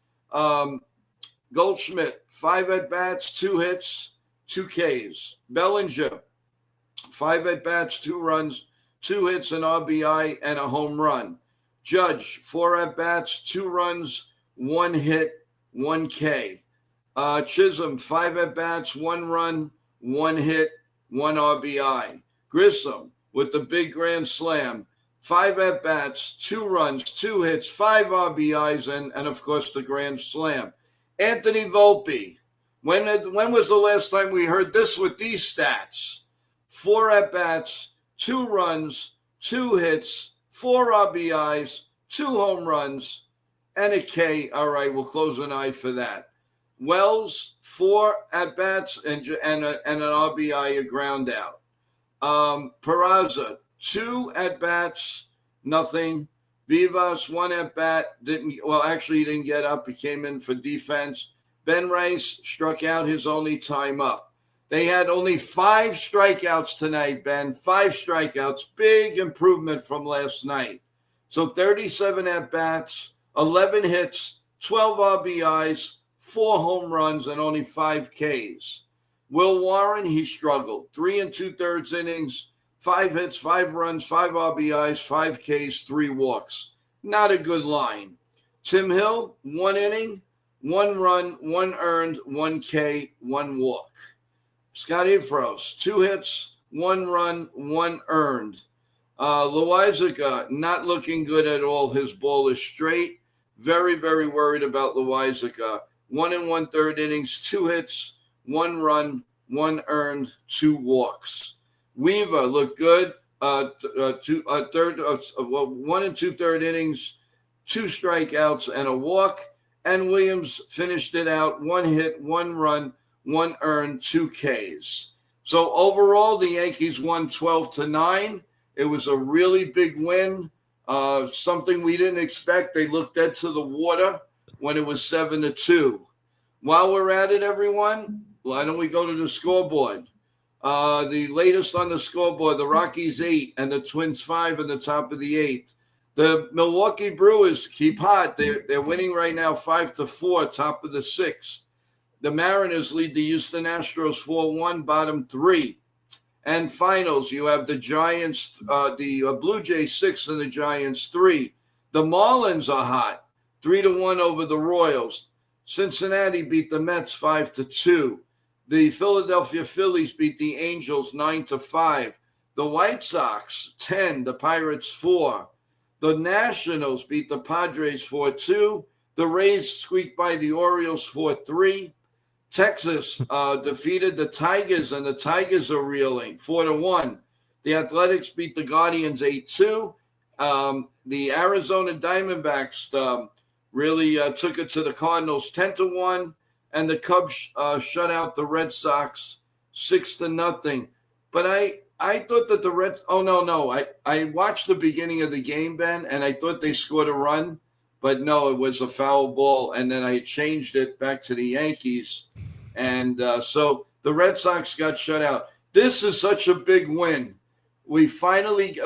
Goldschmidt, 5 at-bats, 2 hits, 2 Ks. Bellinger, 5 at-bats, 2 runs, 2 hits, an RBI, and a home run. Judge, 4 at-bats, 2 runs, 1 hit, 1 K. Chisholm, 5 at-bats, 1 run, 1 hit, 1 RBI. Grissom with the big grand slam, 5 at-bats, 2 runs, 2 hits, 5 RBIs, and of course the grand slam. Anthony Volpe, when was the last time we heard this with these stats? 4 at-bats, 2 runs, 2 hits, 4 RBIs, 2 home runs, and a K. All right, we'll close an eye for that. Wells, 4 at-bats and an RBI, a ground out. Peraza, 2 at-bats, nothing. Vivas, 1 at-bat, he didn't get up. He came in for defense. Ben Rice struck out his only time up. They had only 5 strikeouts tonight, Ben. 5 strikeouts. Big improvement from last night. So 37 at-bats, 11 hits, 12 RBIs, 4 home runs, and only 5 Ks. Will Warren, he struggled. 3 2/3 innings, 5 hits, 5 runs, 5 RBIs, 5 Ks, 3 walks. Not a good line. Tim Hill, 1 inning, 1 run, 1 earned, 1 K, 1 walk. Scott Ifros, 2 hits, 1 run, 1 earned. Loizaga, not looking good at all. His ball is straight. Very, very worried about Loizaga. 1 1/3 innings, 2 hits, 1 run, 1 earned, 2 walks. Weaver looked good. 1 2/3 innings, 2 strikeouts, and a walk. And Williams finished it out. 1 hit, 1 run, 1 earned, 2 Ks. So overall, the Yankees won 12-9. It was a really big win. Something we didn't expect. They looked dead to the water when it was 7-2. While we're at it, everyone, why don't we go to the scoreboard? The latest on the scoreboard, the Rockies 8 and the Twins 5 in the top of the 8th. The Milwaukee Brewers keep hot. They're winning right now 5-4, top of the 6th. The Mariners lead the Houston Astros 4-1, bottom 3. And finals, you have the Giants, the Blue Jays 6 and the Giants 3. The Marlins are hot, 3-1 over the Royals. Cincinnati beat the Mets 5-2. The Philadelphia Phillies beat the Angels 9-5. The White Sox 10, the Pirates 4. The Nationals beat the Padres 4-2. The Rays squeaked by the Orioles 4-3. Texas defeated the Tigers, and the Tigers are reeling 4-1. The Athletics beat the Guardians 8-2. The Arizona Diamondbacks really took it to the Cardinals 10-1, and the Cubs shut out the Red Sox 6-0. But I thought that the Reds. Oh no! I watched the beginning of the game, Ben, and I thought they scored a run, but no, it was a foul ball, and then I changed it back to the Yankees, and so the Red Sox got shut out. This is such a big win. We finally,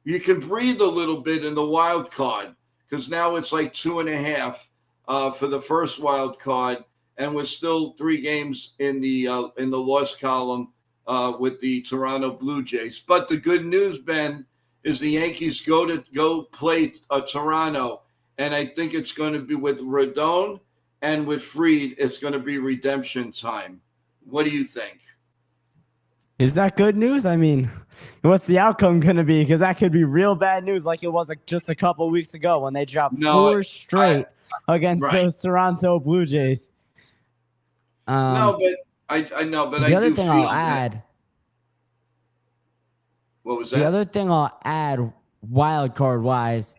you can breathe a little bit in the wild card because now it's like 2.5 for the first wild card, and we're still 3 games in the loss column with the Toronto Blue Jays. But the good news, Ben, is the Yankees go play Toronto, and I think it's going to be with Rodon and with Fried. It's going to be redemption time. What do you think? Is that good news? I mean, what's the outcome going to be? Because that could be real bad news, like it was just a couple of weeks ago when they dropped 4 straight against those Toronto Blue Jays. No, but I know, but the other thing I'll add. What was that? The other thing I'll add, wild card wise,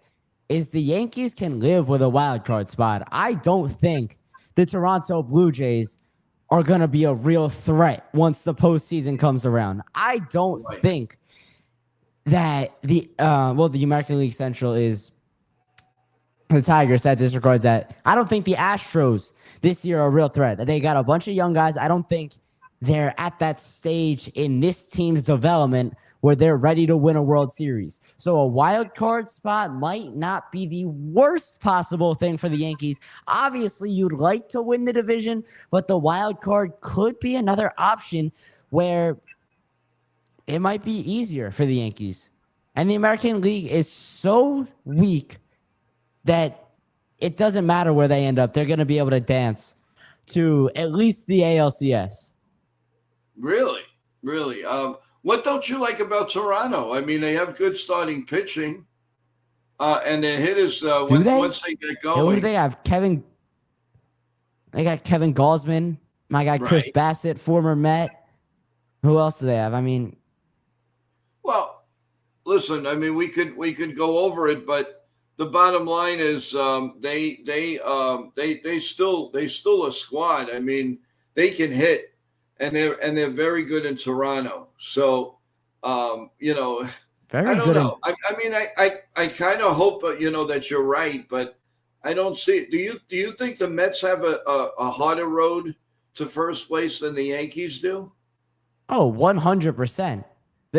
is the Yankees can live with a wild card spot. I don't think the Toronto Blue Jays are going to be a real threat once the postseason comes around. I don't think that the American League Central is the Tigers. That disregards that. I don't think the Astros this year are a real threat. They got a bunch of young guys. I don't think they're at that stage in this team's development where they're ready to win a World Series. So a wild card spot might not be the worst possible thing for the Yankees. Obviously, you'd like to win the division, but the wild card could be another option where it might be easier for the Yankees. And the American League is so weak that it doesn't matter where they end up. They're going to be able to dance to at least the ALCS. Really? Really? What don't you like about Toronto? I mean, they have good starting pitching, and their hitters, once they get going. Who do they have? They got Kevin Gausman, my guy Chris Bassett, former Met. Who else do they have? I mean, well, listen. I mean, we could go over it, but the bottom line is they still a squad. I mean, they can hit. And they're very good in Toronto. So, I don't know. I mean, I kind of hope that you're right, but I don't see it. Do you think the Mets have a harder road to first place than the Yankees do? Oh, 100%.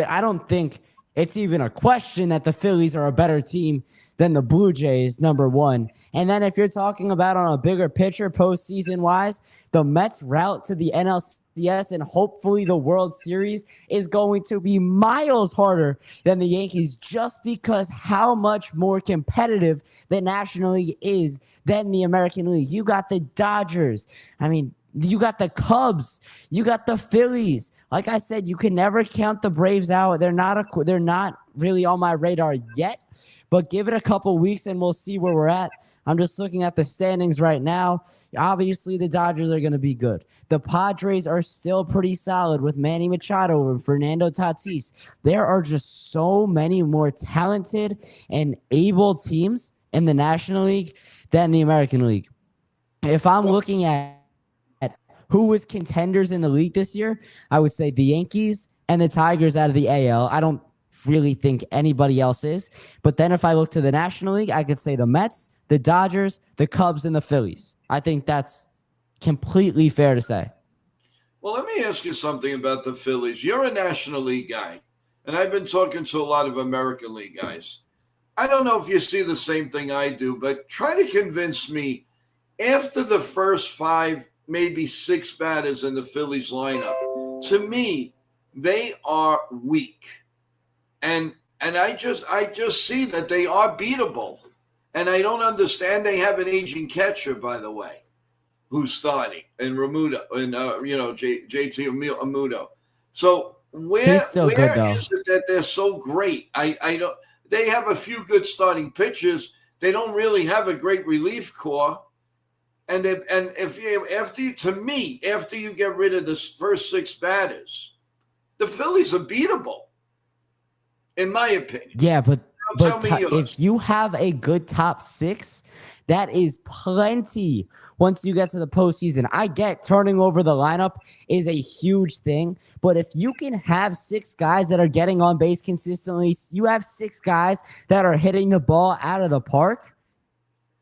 I don't think it's even a question that the Phillies are a better team than the Blue Jays, number one. And then if you're talking about on a bigger picture, postseason wise, the Mets' route to the NLCS and hopefully the World Series is going to be miles harder than the Yankees, just because how much more competitive the National League is than the American League. You got the Dodgers. I mean, you got the Cubs. You got the Phillies. Like I said, you can never count the Braves out. They're not really on my radar yet, but give it a couple weeks and we'll see where we're at. I'm just looking at the standings right now. Obviously, the Dodgers are going to be good. The Padres are still pretty solid with Manny Machado and Fernando Tatis. There are just so many more talented and able teams in the National League than the American League. If I'm looking at who was contenders in the league this year, I would say the Yankees and the Tigers out of the AL. I don't really think anybody else is. But then if I look to the National League, I could say the Mets, the Dodgers, the Cubs, and the Phillies. I think that's completely fair to say. Well, let me ask you something about the Phillies. You're a National League guy, and I've been talking to a lot of American League guys. I don't know if you see the same thing I do, but try to convince me after the first 5, maybe 6 batters in the Phillies lineup, to me, they are weak. And I just see that they are beatable. And I don't understand. They have an aging catcher, by the way, who's starting, and Remuto, and JT Remuto. So where is it that they're so great? I don't. They have a few good starting pitchers. They don't really have a great relief corps. And after you get rid of the first 6 batters, the Phillies are beatable, in my opinion. Yeah, but if you have a good top 6, that is plenty once you get to the postseason. I get turning over the lineup is a huge thing, but if you can have 6 guys that are getting on base consistently, you have 6 guys that are hitting the ball out of the park,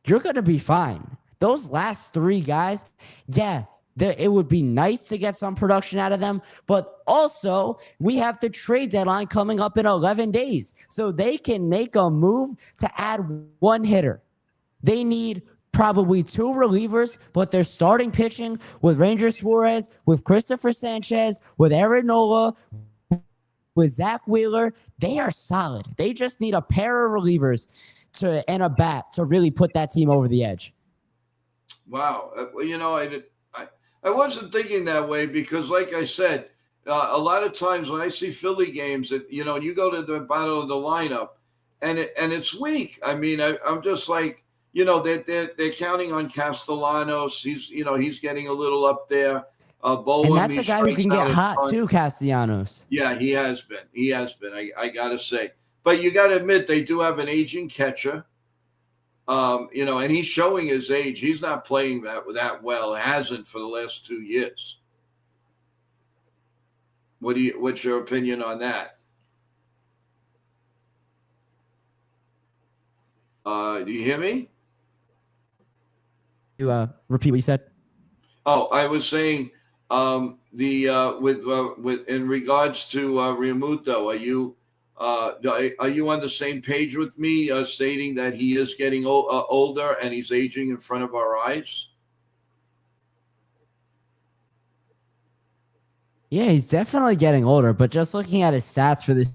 you're going to be fine. Those last 3 guys, yeah, it would be nice to get some production out of them, but also we have the trade deadline coming up in 11 days, so they can make a move to add 1 hitter. They need probably 2 relievers, but they're starting pitching with Ranger Suarez, with Christopher Sanchez, with Aaron Nola, with Zach Wheeler. They are solid. They just need a pair of relievers and a bat to really put that team over the edge. Wow. I wasn't thinking that way because, like I said, a lot of times when I see Philly games, you go to the bottom of the lineup, and it's weak. I mean, I'm just like, they're counting on Castellanos. He's getting a little up there. Bowen, and that's a guy who can get hot too, Castellanos. Yeah, he has been. I gotta say, but you got to admit they do have an aging catcher. And he's showing his age. He's not playing that well. Hasn't for the last 2 years. What's your opinion on that? Do you hear me? You repeat what you said. Oh, I was saying with in regards to Realmuto, are you on the same page with me, stating that he is getting older and he's aging in front of our eyes? Yeah, he's definitely getting older, but just looking at his stats for this,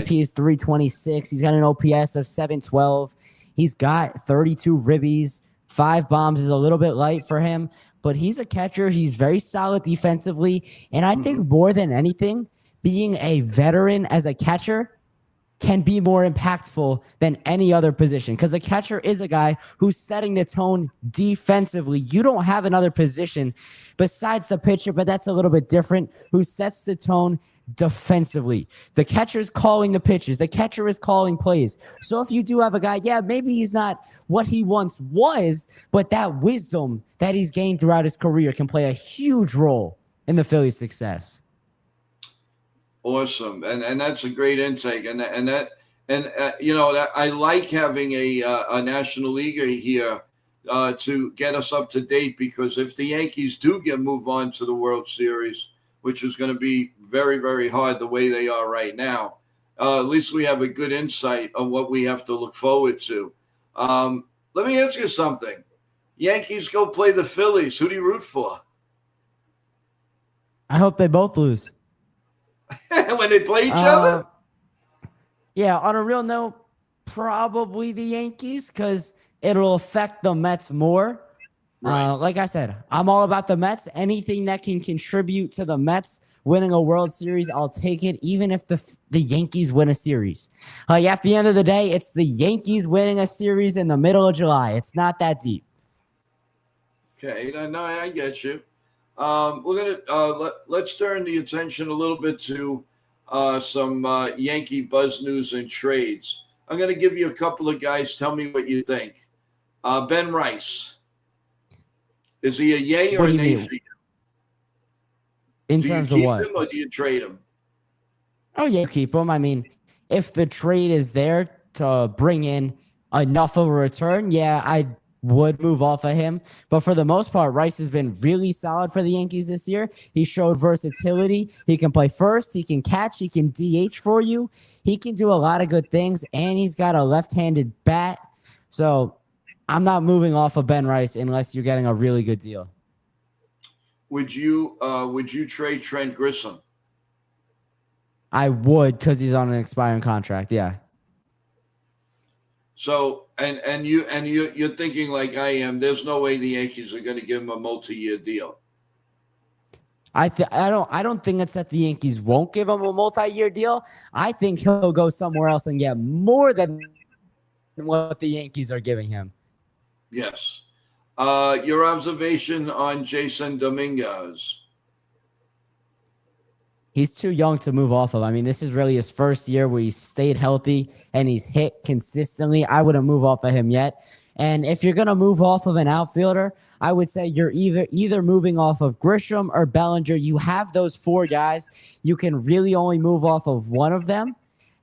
he is 326. He's got an OPS of 712. He's got 32 ribbies. 5 bombs is a little bit light for him, but he's a catcher. He's very solid defensively. And I think more than anything, being a veteran as a catcher can be more impactful than any other position, because a catcher is a guy who's setting the tone defensively. You don't have another position besides the pitcher, but that's a little bit different, who sets the tone defensively. The catcher's calling the pitches. The catcher is calling plays. So if you do have a guy, maybe he's not what he once was, but that wisdom that he's gained throughout his career can play a huge role in the Phillies' success. Awesome, and that's a great intake, and I like having a national leaguer here to get us up to date, because if the Yankees do move on to the World Series, which is going to be very, very hard the way they are right now. At least we have a good insight on what we have to look forward to. Let me ask you something. Yankees go play the Phillies. Who do you root for? I hope they both lose. When they play each other? Yeah, on a real note, probably the Yankees because it'll affect the Mets more. Right. Like I said, I'm all about the Mets. Anything that can contribute to the Mets winning a World Series, I'll take it, even if the Yankees win a series. At the end of the day, it's the Yankees winning a series in the middle of July. It's not that deep. Okay, no, I get you. We're gonna let's turn the attention a little bit to some Yankee buzz news and trades. I'm gonna give you a couple of guys. Tell me what you think. Ben Rice, is he a yay or What a do you nay mean? for you? In Do you terms of keep what? him or do you trade him? Oh, yeah, keep him. I mean, if the trade is there to bring in enough of a return, yeah, I would move off of him. But for the most part, Rice has been really solid for the Yankees this year. He showed versatility. He can play first. He can catch. He can DH for you. He can do a lot of good things, and he's got a left-handed bat. So I'm not moving off of Ben Rice unless you're getting a really good deal. Would you trade Trent Grissom? I would because he's on an expiring contract. Yeah. So you're thinking like I am. There's no way the Yankees are going to give him a multi-year deal. I don't think it's that the Yankees won't give him a multi-year deal. I think he'll go somewhere else and get more than what the Yankees are giving him. Yes. Your observation on Jason Dominguez? He's too young to move off of. I mean, this is really his first year where he's stayed healthy and he's hit consistently. I wouldn't move off of him yet. And if you're going to move off of an outfielder, I would say you're either moving off of Grisham or Bellinger. You have those four guys. You can really only move off of one of them.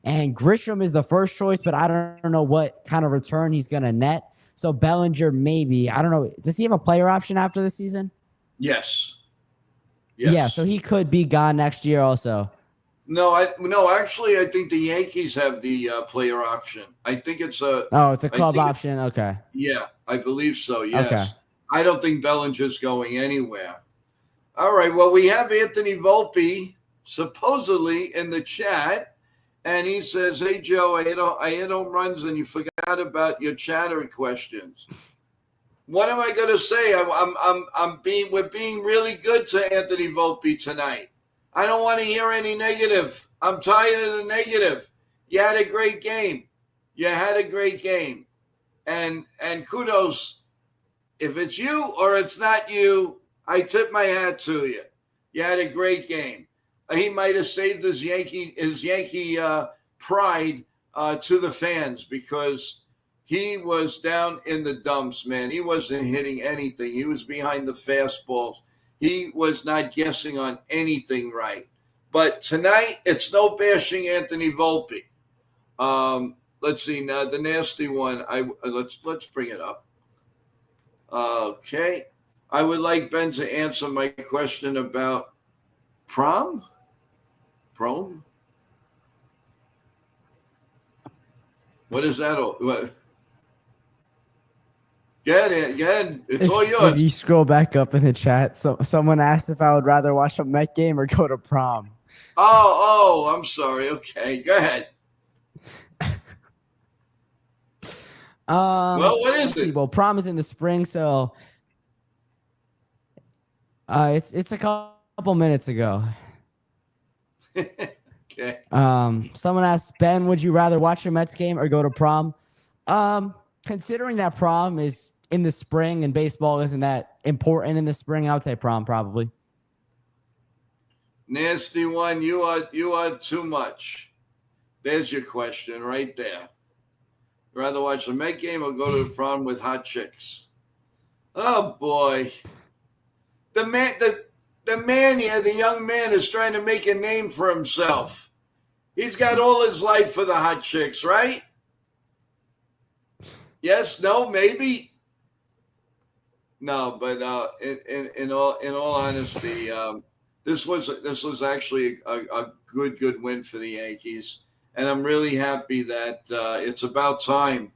And Grisham is the first choice, but I don't know what kind of return he's going to net. So Bellinger, maybe. I don't know. Does he have a player option after the season? Yes. Yeah, so he could be gone next year also. No, actually, I think the Yankees have the player option. I think it's a. Oh, it's a club option. Okay. Yeah, I believe so. Yes. Okay. I don't think Bellinger's going anywhere. All right. Well, we have Anthony Volpe supposedly in the chat, and he says, "Hey Joe, I hit home runs, and you forgot about your chatter questions." What am I going to say? We're being really good to Anthony Volpe tonight. I don't want to hear any negative. I'm tired of the negative. You had a great game. And kudos. If it's you or it's not you, I tip my hat to you. You had a great game. He might have saved his Yankee pride to the fans because he was down in the dumps, man. He wasn't hitting anything. He was behind the fastballs. He was not guessing on anything right. But tonight, it's no bashing Anthony Volpe. Let's see now the nasty one. Let's bring it up. Okay, I would like Ben to answer my question about prom. What is that? What? Get it. It's all yours. If you scroll back up in the chat, someone asked if I would rather watch a Met game or go to prom. Oh, I'm sorry. Okay, go ahead. Well, what is it? Well, prom is in the spring, so it's a couple minutes ago. Okay. Someone asked, Ben, would you rather watch a Mets game or go to prom? Considering that prom is in the spring and baseball isn't that important in the spring, I would say prom probably. Nasty one, you are too much. There's your question right there. Rather watch the Met game or go to the prom with hot chicks? Oh boy. The man here, the young man is trying to make a name for himself. He's got all his life for the hot chicks, right? Yes, no, maybe. No, but in all honesty, this was actually a good win for the Yankees, and I'm really happy that it's about time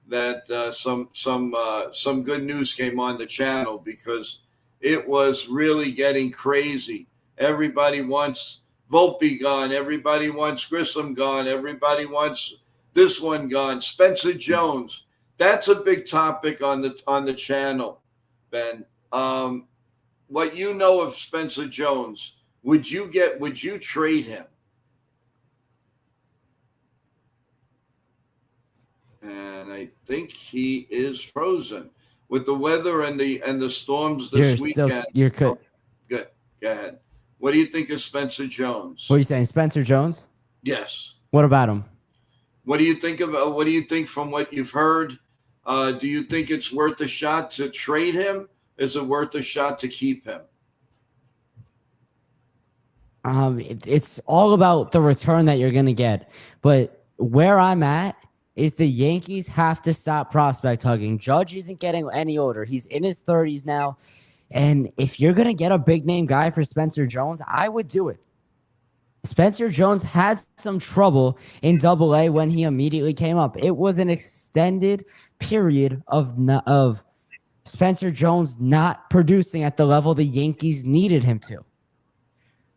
that some good news came on the channel, because it was really getting crazy. Everybody wants Volpe gone. Everybody wants Grissom gone. Everybody wants this one gone. Spencer Jones. That's a big topic on the channel, Ben. What you know of Spencer Jones? Would you trade him? And I think he is frozen with the weather and the storms this weekend. You're good. Oh, good. Go ahead. What do you think of Spencer Jones? What are you saying, Spencer Jones? Yes. What about him? What do you think about? What do you think from what you've heard? Do you think it's worth a shot to trade him? Is it worth a shot to keep him? It's all about the return that you're going to get. But where I'm at is the Yankees have to stop prospect hugging. Judge isn't getting any older. He's in his 30s now. And if you're going to get a big name guy for Spencer Jones, I would do it. Spencer Jones had some trouble in Double-A when he immediately came up. It was an extended period of Spencer Jones not producing at the level the Yankees needed him to.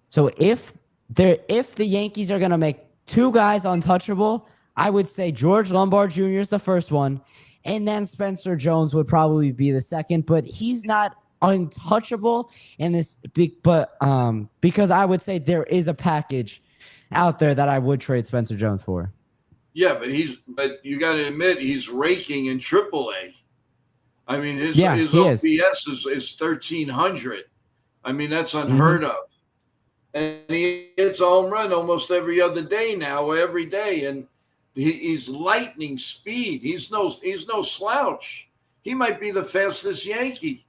So if the Yankees are going to make two guys untouchable, I would say George Lombard Jr. is the first one, and then Spencer Jones would probably be the second. But he's not untouchable in this big, because I would say there is a package out there that I would trade Spencer Jones for. Yeah, but you got to admit he's raking in AAA. I mean, his OPS is 1,300. I mean, that's unheard of. And he hits a home run almost every other day now, or every day, and he's lightning speed. He's no slouch. He might be the fastest Yankee.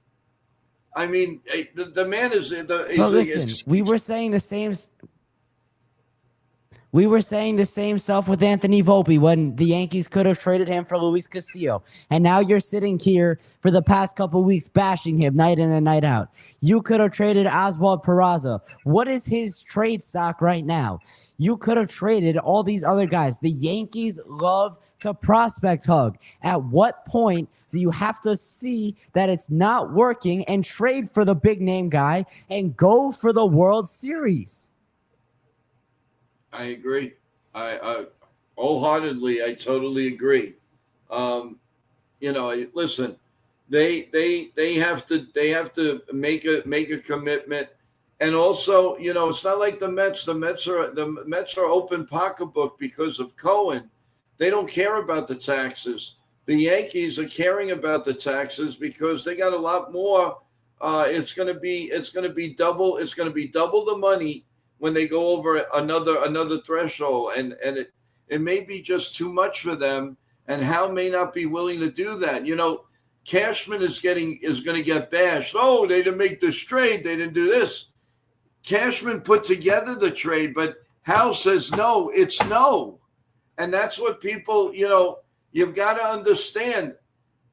I mean, the man is we were saying the same. We were saying the same stuff with Anthony Volpe when the Yankees could have traded him for Luis Castillo. And now you're sitting here for the past couple weeks bashing him night in and night out. You could have traded Oswald Peraza. What is his trade stock right now? You could have traded all these other guys. The Yankees love to prospect hug. At what point do you have to see that it's not working and trade for the big name guy and go for the World Series? I agree. I wholeheartedly, I totally agree. Listen, they have to make a commitment, and also, it's not like the Mets. The Mets are open pocketbook because of Cohen. They don't care about the taxes. The Yankees are caring about the taxes because they got a lot more. It's going to be double. It's going to be double the money when they go over another threshold, and it may be just too much for them, and Hal may not be willing to do that. Cashman is going to get bashed. Oh, they didn't make this trade. They didn't do this. Cashman put together the trade, but Hal says no. It's no, and that's what people. You've got to understand.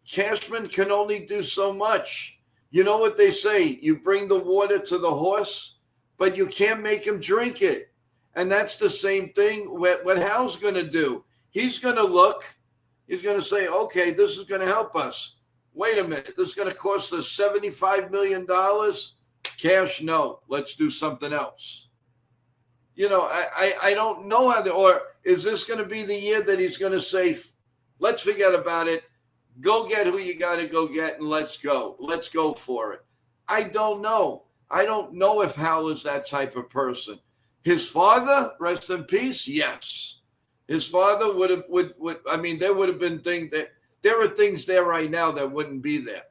Cashman can only do so much. You know what they say? You bring the water to the horse, but you can't make him drink it. And that's the same thing what Hal's going to do. He's going to look. He's going to say, okay, this is going to help us. Wait a minute. This is going to cost us $75 million. Cash, no. Let's do something else. I don't know how or is this going to be the year that he's going to say, let's forget about it. Go get who you got to go get, and let's go. Let's go for it. I don't know. I don't know if Hal is that type of person. His father, rest in peace, yes. His father would. I mean, there would have been things that there are things there right now that wouldn't be there.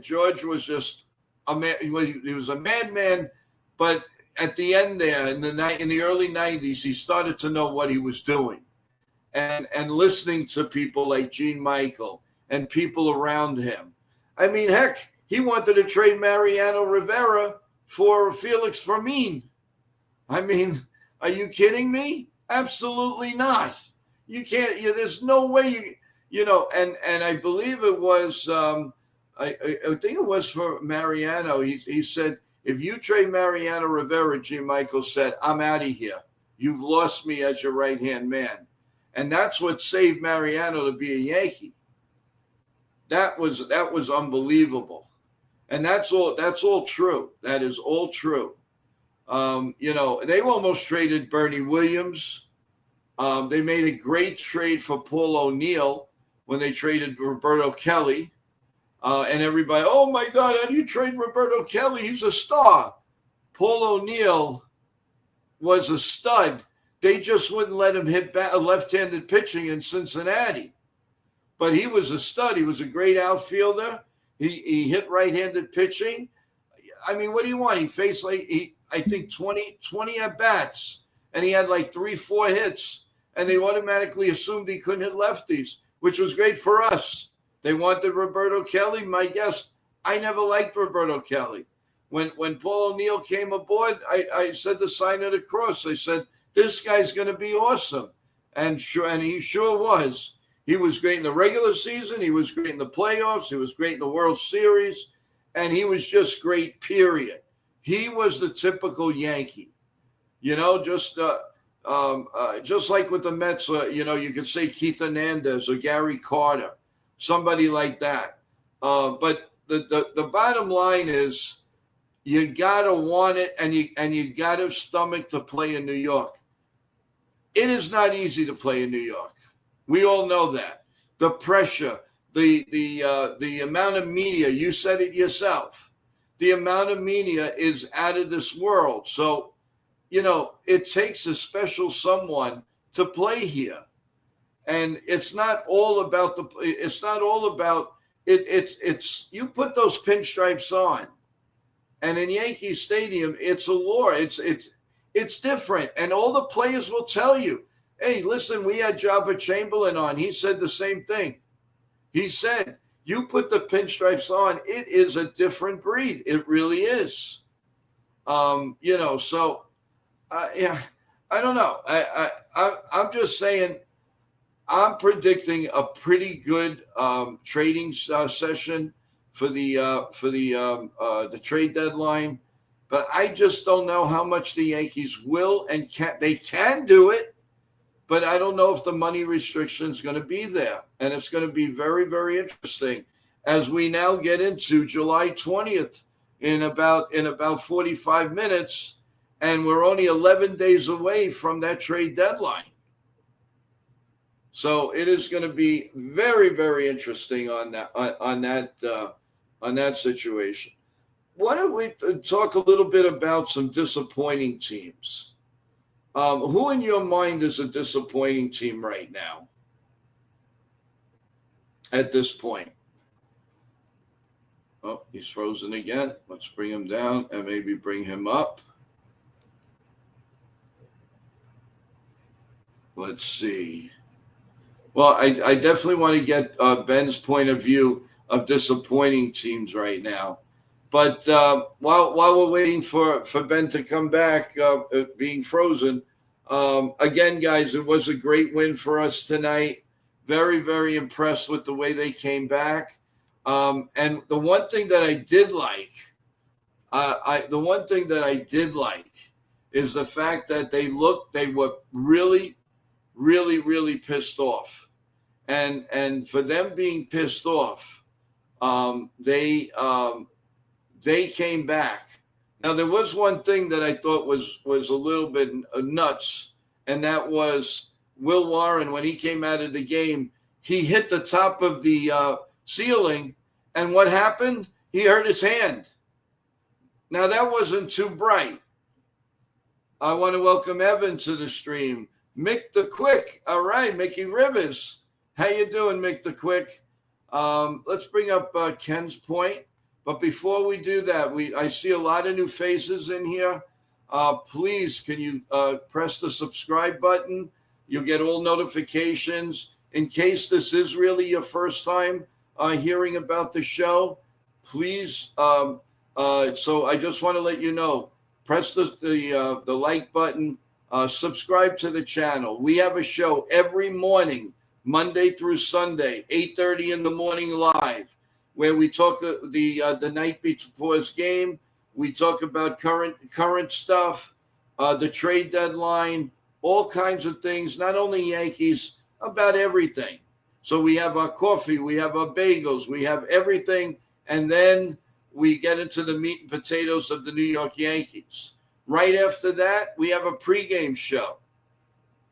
George was just a man. He was a madman, but at the end there in the early 90s, he started to know what he was doing, and listening to people like Gene Michael and people around him. I mean, heck. He wanted to trade Mariano Rivera for Felix Fermin. I mean, are you kidding me? Absolutely not. You can't. There's no way And I believe it was. I think it was for Mariano. He said If you trade Mariano Rivera, G. Michael said, I'm out of here. You've lost me as your right-hand man. And that's what saved Mariano to be a Yankee. That was unbelievable. And that's all true. That is all true. They almost traded Bernie Williams. They made a great trade for Paul O'Neill when they traded Roberto Kelly. And everybody, oh my God, how do you trade Roberto Kelly? He's a star. Paul O'Neill was a stud. They just wouldn't let him hit left-handed pitching in Cincinnati. But he was a stud. He was a great outfielder. He hit right-handed pitching. I mean, what do you want? He faced I think 20 at-bats, and he had like 3-4 hits, and they automatically assumed he couldn't hit lefties, which was great for us. They wanted Roberto Kelly. My guess, I never liked Roberto Kelly. When Paul O'Neill came aboard, I said the sign of the cross. I said, this guy's going to be awesome. And he sure was. He was great in the regular season. He was great in the playoffs. He was great in the World Series. And he was just great, period. He was the typical Yankee. Just like with the Mets, you could say Keith Hernandez or Gary Carter, somebody like that. But the bottom line is you got to want it, and you got to stomach to play in New York. It is not easy to play in New York. We all know that. The pressure, the amount of media, you said it yourself. The amount of media is out of this world. So, it takes a special someone to play here. And it's not all about it's you put those pinstripes on. And in Yankee Stadium, it's a lure. It's different. And all the players will tell you, hey, listen, we had Jabba Chamberlain on. He said the same thing. He said, you put the pinstripes on, it is a different breed. It really is. I don't know. I'm just saying, I'm predicting a pretty good trading session for the trade deadline, but I just don't know how much the Yankees will and can. They can do it, but I don't know if the money restriction is going to be there, and it's going to be very, very interesting as we now get into July 20th in about 45 minutes, and we're only 11 days away from that trade deadline. So it is going to be very, very interesting on that situation. Why don't we talk a little bit about some disappointing teams? Who in your mind is a disappointing team right now at this point? Oh, he's frozen again. Let's bring him down and maybe bring him up. Let's see. Well, I definitely want to get Ben's point of view of disappointing teams right now. But while we're waiting for Ben to come back, being frozen, again, guys, it was a great win for us tonight. Very, very impressed with the way they came back. And the one thing that I did like, is the fact that they were really, really, really pissed off. And for them being pissed off, they came back. Now, there was one thing that I thought was a little bit nuts, and that was Will Warren, when he came out of the game, he hit the top of the ceiling, and what happened? He hurt his hand. Now, that wasn't too bright. I want to welcome Evan to the stream. Mick the Quick. All right, Mickey Rivers. How you doing, Mick the Quick? Let's bring up Ken's point. But before we do that, I see a lot of new faces in here. Please, can you press the subscribe button? You'll get all notifications. In case this is really your first time hearing about the show, please. So I just want to let you know, press the like button, subscribe to the channel. We have a show every morning, Monday through Sunday, 8:30 in the morning live, where we talk the night before's game. We talk about current stuff, the trade deadline, all kinds of things, not only Yankees, about everything. So we have our coffee, we have our bagels, we have everything. And then we get into the meat and potatoes of the New York Yankees. Right after that, we have a pregame show.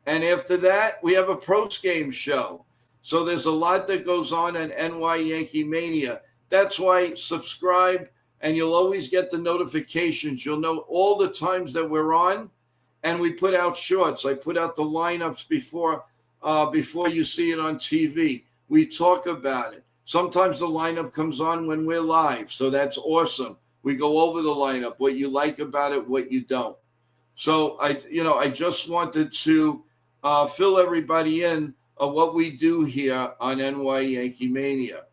And after that, we have a post-game show. So there's a lot that goes on in NY Yankee Mania. That's why subscribe, and you'll always get the notifications. You'll know all the times that we're on, and we put out shorts. I put out the lineups before you see it on TV. We talk about it. Sometimes the lineup comes on when we're live, so that's awesome. We go over the lineup, what you like about it, what you don't. So I just wanted to fill everybody in on what we do here on NY Yankee Mania.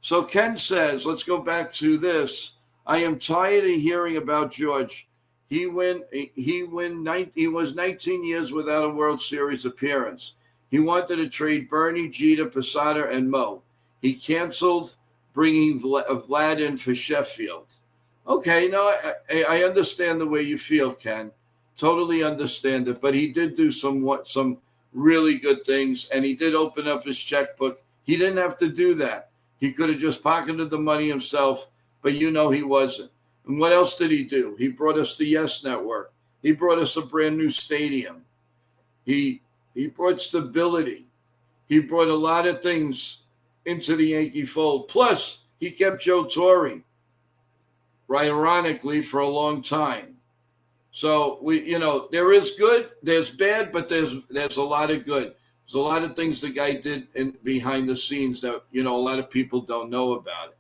So Ken says, let's go back to this. I am tired of hearing about George. He was 19 years without a World Series appearance. He wanted to trade Bernie, Jeter, Posada, and Mo. He canceled bringing Vlad in for Sheffield. Okay, no, I understand the way you feel, Ken. Totally understand it. But he did do some really good things, and he did open up his checkbook. He didn't have to do that. He could have just pocketed the money himself, but he wasn't. And what else did he do? He brought us the Yes Network. He brought us a brand new stadium. He brought stability. He brought a lot of things into the Yankee fold. Plus, he kept Joe Torre, right, ironically, for a long time. So there is good, there's bad, but there's a lot of good. There's a lot of things the guy did behind the scenes that a lot of people don't know about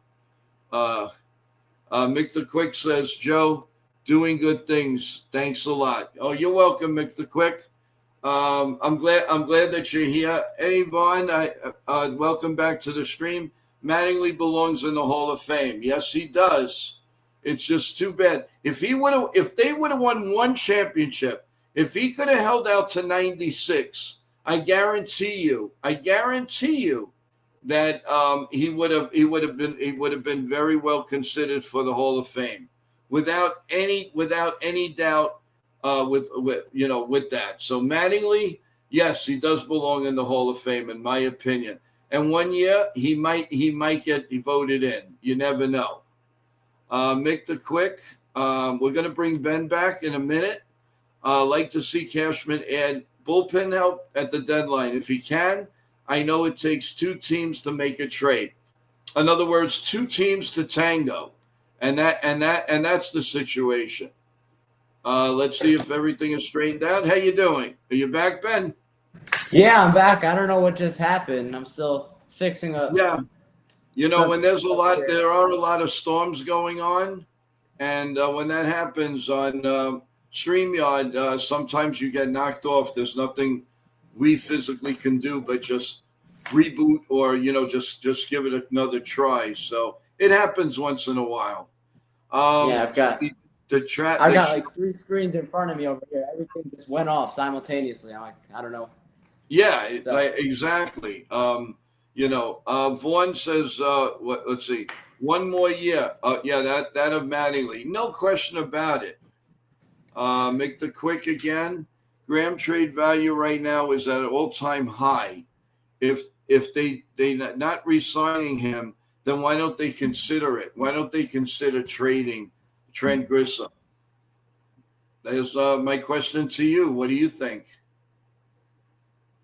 it. Mick the Quick says, Joe, doing good things. Thanks a lot. Oh, you're welcome, Mick the Quick. I'm glad that you're here. Hey, Vaughn, welcome back to the stream. Mattingly belongs in the Hall of Fame. Yes, he does. It's just too bad. If they would have won one championship, if he could have held out to 96, I guarantee you that he would have been very well considered for the Hall of Fame, without any doubt. With that. So Mattingly, yes, he does belong in the Hall of Fame, in my opinion. And one year he might get voted in. You never know. Mick the Quick. We're going to bring Ben back in a minute. Like to see Cashman add bullpen help at the deadline if he can. I know it takes two teams to make a trade. In other words, two teams to tango, and that's the situation. Let's see if everything is straightened out. How you doing? Are you back, Ben? Yeah, I'm back. I don't know what just happened. I'm still fixing up. Yeah. When there are a lot of storms going on, and when that happens on StreamYard, sometimes you get knocked off. There's nothing we physically can do but just reboot or, just give it another try. So it happens once in a while. I've got I got like three screens in front of me over here. Everything just went off simultaneously. I'm like, I don't know. Yeah, exactly. Vaughn says, let's see, one more year. That of Mattingly. No question about it. Make the Quick again. Graham trade value right now is at an all-time high. If they not re-signing him, then why don't they consider it? Why don't they consider trading Trent Grisham? There's my question to you. What do you think?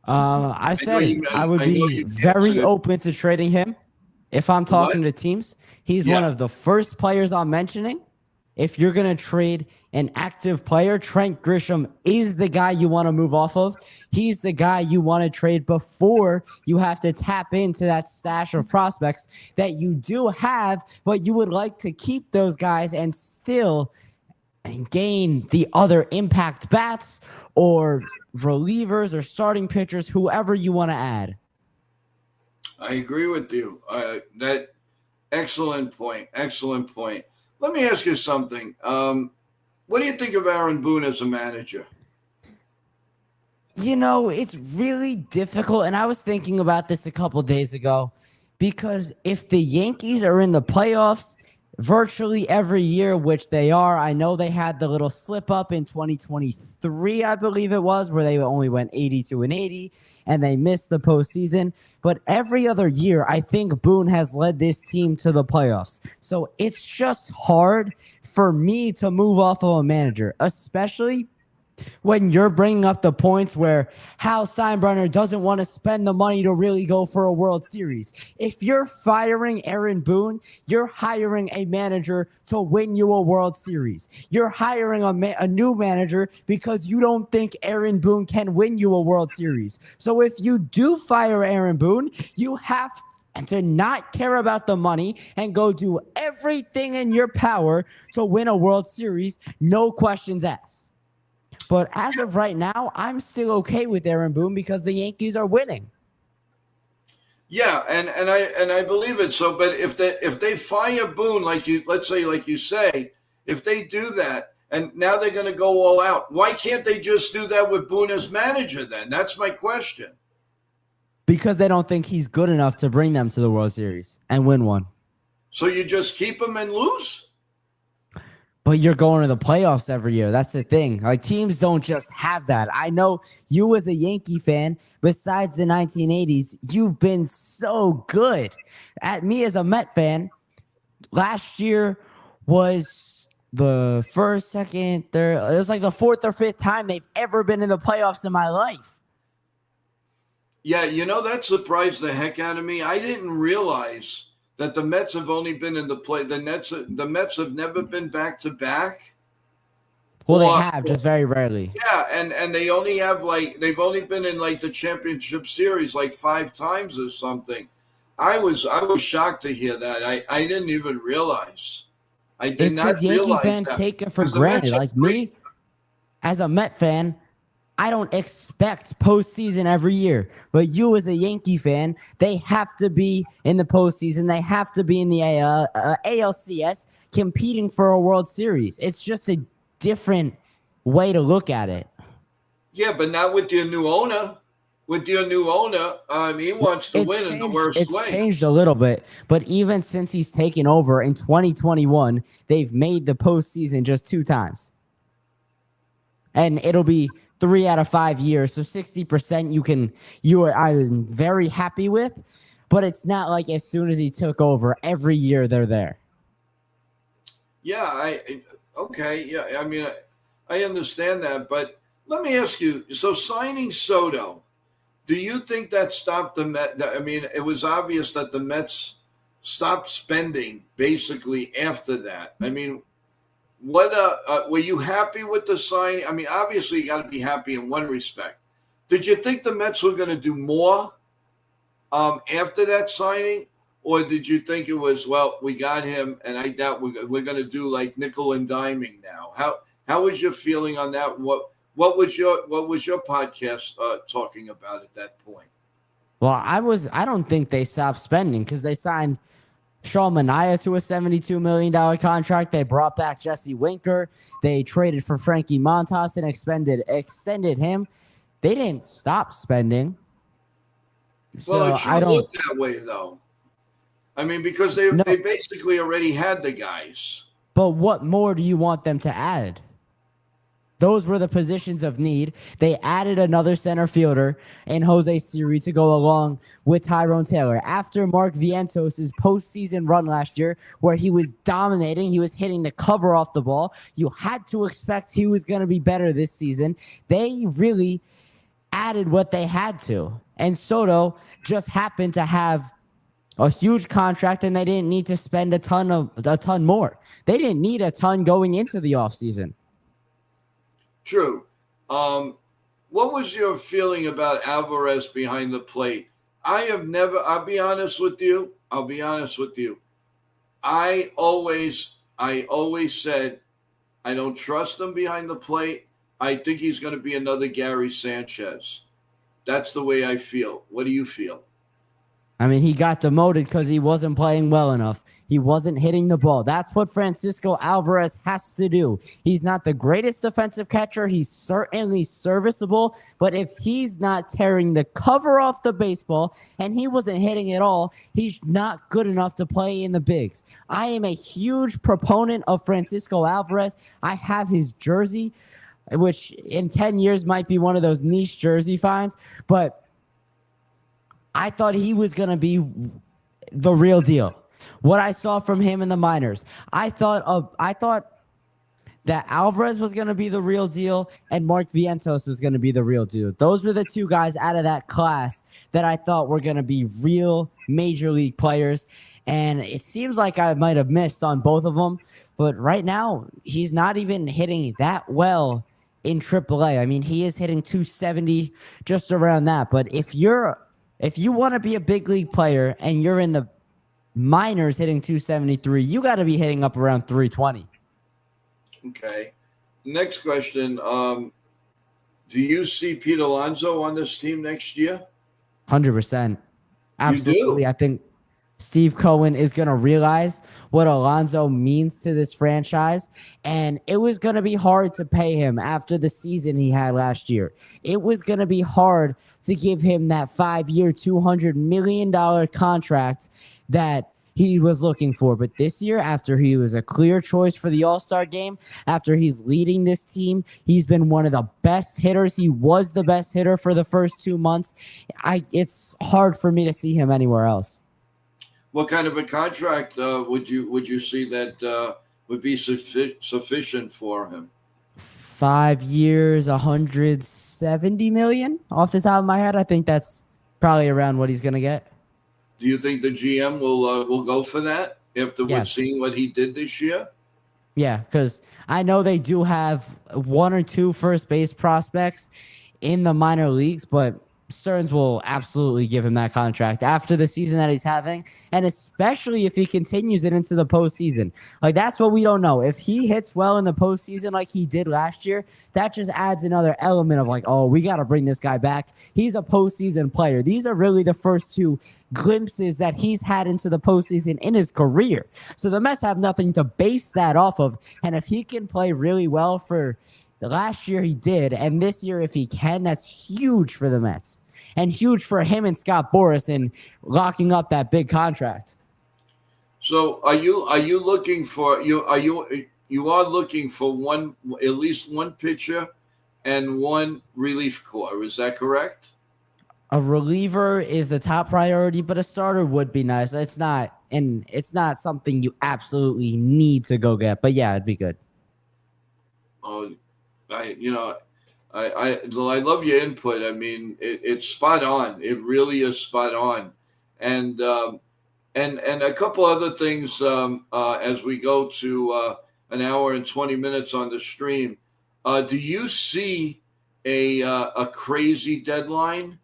I would be very open to trading him if I'm talking to teams. He's one of the first players I'm mentioning. If you're going to trade an active player, Trent Grisham is the guy you want to move off of. He's the guy you want to trade before you have to tap into that stash of prospects that you do have, but you would like to keep those guys and still gain the other impact bats or relievers or starting pitchers, whoever you want to add. I agree with you. That excellent point. Excellent point. Let me ask you something. What do you think of Aaron Boone as a manager? It's really difficult, and I was thinking about this a couple days ago, because if the Yankees are in the playoffs, virtually every year, which they are. I know they had the little slip up in 2023, I believe it was, where they only went 82-80 and they missed the postseason. But every other year, I think Boone has led this team to the playoffs. So it's just hard for me to move off of a manager, especially when you're bringing up the points where Hal Steinbrenner doesn't want to spend the money to really go for a World Series. If you're firing Aaron Boone, you're hiring a manager to win you a World Series. You're hiring a new manager because you don't think Aaron Boone can win you a World Series. So if you do fire Aaron Boone, you have to not care about the money and go do everything in your power to win a World Series, no questions asked. But as of right now, I'm still okay with Aaron Boone because the Yankees are winning. Yeah, and I believe it. So, but if they fire Boone, like you say, if they do that, and now they're going to go all out, why can't they just do that with Boone as manager? Then that's my question. Because they don't think he's good enough to bring them to the World Series and win one. So you just keep him and lose? But you're going to the playoffs every year. That's the thing. Like, teams don't just have that. I know you as a Yankee fan, besides the 1980s, you've been so good. At me as a Met fan, last year was the first, second, third. It was like the fourth or fifth time they've ever been in the playoffs in my life. Yeah, that surprised the heck out of me. I didn't realize that the Mets have only been in the play. The Mets have never been back to back. Well, they have, just very rarely. Yeah, and they only have they've only been in the championship series 5 times or something. I was shocked to hear that. I didn't even realize. I did it's not because Yankee realize fans that. take it for granted. Like me, as a Met fan, I don't expect postseason every year. But you as a Yankee fan, they have to be in the postseason. They have to be in the ALCS competing for a World Series. It's just a different way to look at it. Yeah, but not with your new owner. With your new owner, he wants to win in the worst way. It's changed a little bit, but even since he's taken over in 2021, they've made the postseason just 2 times. And it'll be 3 out of 5 years, so 60% I'm very happy with, but it's not like as soon as he took over, every year they're there. Yeah, okay. Yeah, I mean, I understand that, but let me ask you. So signing Soto, do you think that stopped the Mets? I mean, it was obvious that the Mets stopped spending basically after that. I mean, what were you happy with the signing? I mean, obviously you got to be happy in one respect. Did you think the Mets were going to do more after that signing, or did you think it was, well, we got him, and I doubt we're going to do nickel and diming now? How was your feeling on that? What was your podcast talking about at that point? Well, I don't think they stopped spending because they signed Sean Manaea to a $72 million contract. They brought back Jesse Winker. They traded for Frankie Montas and extended him. They didn't stop spending. Well, it should look that way, though. I mean, because they basically already had the guys. But what more do you want them to add? Those were the positions of need. They added another center fielder in Jose Siri to go along with Tyrone Taylor. After Mark Vientos' postseason run last year, where he was dominating, he was hitting the cover off the ball, you had to expect he was going to be better this season. They really added what they had to. And Soto just happened to have a huge contract, and they didn't need to spend a ton more. They didn't need a ton going into the offseason. True. What was your feeling about Alvarez behind the plate? I'll be honest with you. I always said I don't trust him behind the plate. I think he's going to be another Gary Sanchez. That's the way I feel. What do you feel? I mean, he got demoted because he wasn't playing well enough. He wasn't hitting the ball. That's what Francisco Alvarez has to do. He's not the greatest defensive catcher. He's certainly serviceable. But if he's not tearing the cover off the baseball and he wasn't hitting it all, he's not good enough to play in the bigs. I am a huge proponent of Francisco Alvarez. I have his jersey, which in 10 years might be one of those niche jersey finds. But I thought he was going to be the real deal. What I saw from him in the minors, I thought that Alvarez was going to be the real deal and Mark Vientos was going to be the real deal. Those were the two guys out of that class that I thought were going to be real major league players. And it seems like I might have missed on both of them. But right now, he's not even hitting that well in AAA. I mean, he is hitting 270, just around that. But if you want to be a big league player and you're in the minors hitting 273, you got to be hitting up around 320. Okay. Next question. Do you see Pete Alonso on this team next year? 100%. Absolutely. You do? I think Steve Cohen is going to realize what Alonso means to this franchise. And it was going to be hard to pay him after the season he had last year. It was going to be hard to give him that 5-year, $200 million contract that he was looking for. But this year, after he was a clear choice for the All-Star game, after he's leading this team, he's been one of the best hitters. He was the best hitter for the first 2 months. It's hard for me to see him anywhere else. What kind of a contract would you see that would be sufficient for him? 5 years, $170 million off the top of my head. I think that's probably around what he's going to get. Do you think the GM will go for that after seeing what he did this year? Yeah, because I know they do have 1 or 2 first base prospects in the minor leagues, but Stearns will absolutely give him that contract after the season that he's having, and especially if he continues it into the postseason. Like, that's what we don't know. If he hits well in the postseason like he did last year, that just adds another element of like, oh, we got to bring this guy back. He's a postseason player. These are really the first 2 glimpses that he's had into the postseason in his career. So the Mets have nothing to base that off of, and if he can play really well for last year he did, and this year if he can, that's huge for the Mets and huge for him and Scott Boras in locking up that big contract. So are you looking for you are looking for at least one pitcher and one relief corps, is that correct? A reliever is the top priority, but a starter would be nice. It's not something you absolutely need to go get, but yeah, it'd be good. I love your input. I mean, it's spot on. It really is spot on. And a couple other things as we go to an hour and 20 minutes on the stream. Do you see a crazy deadline,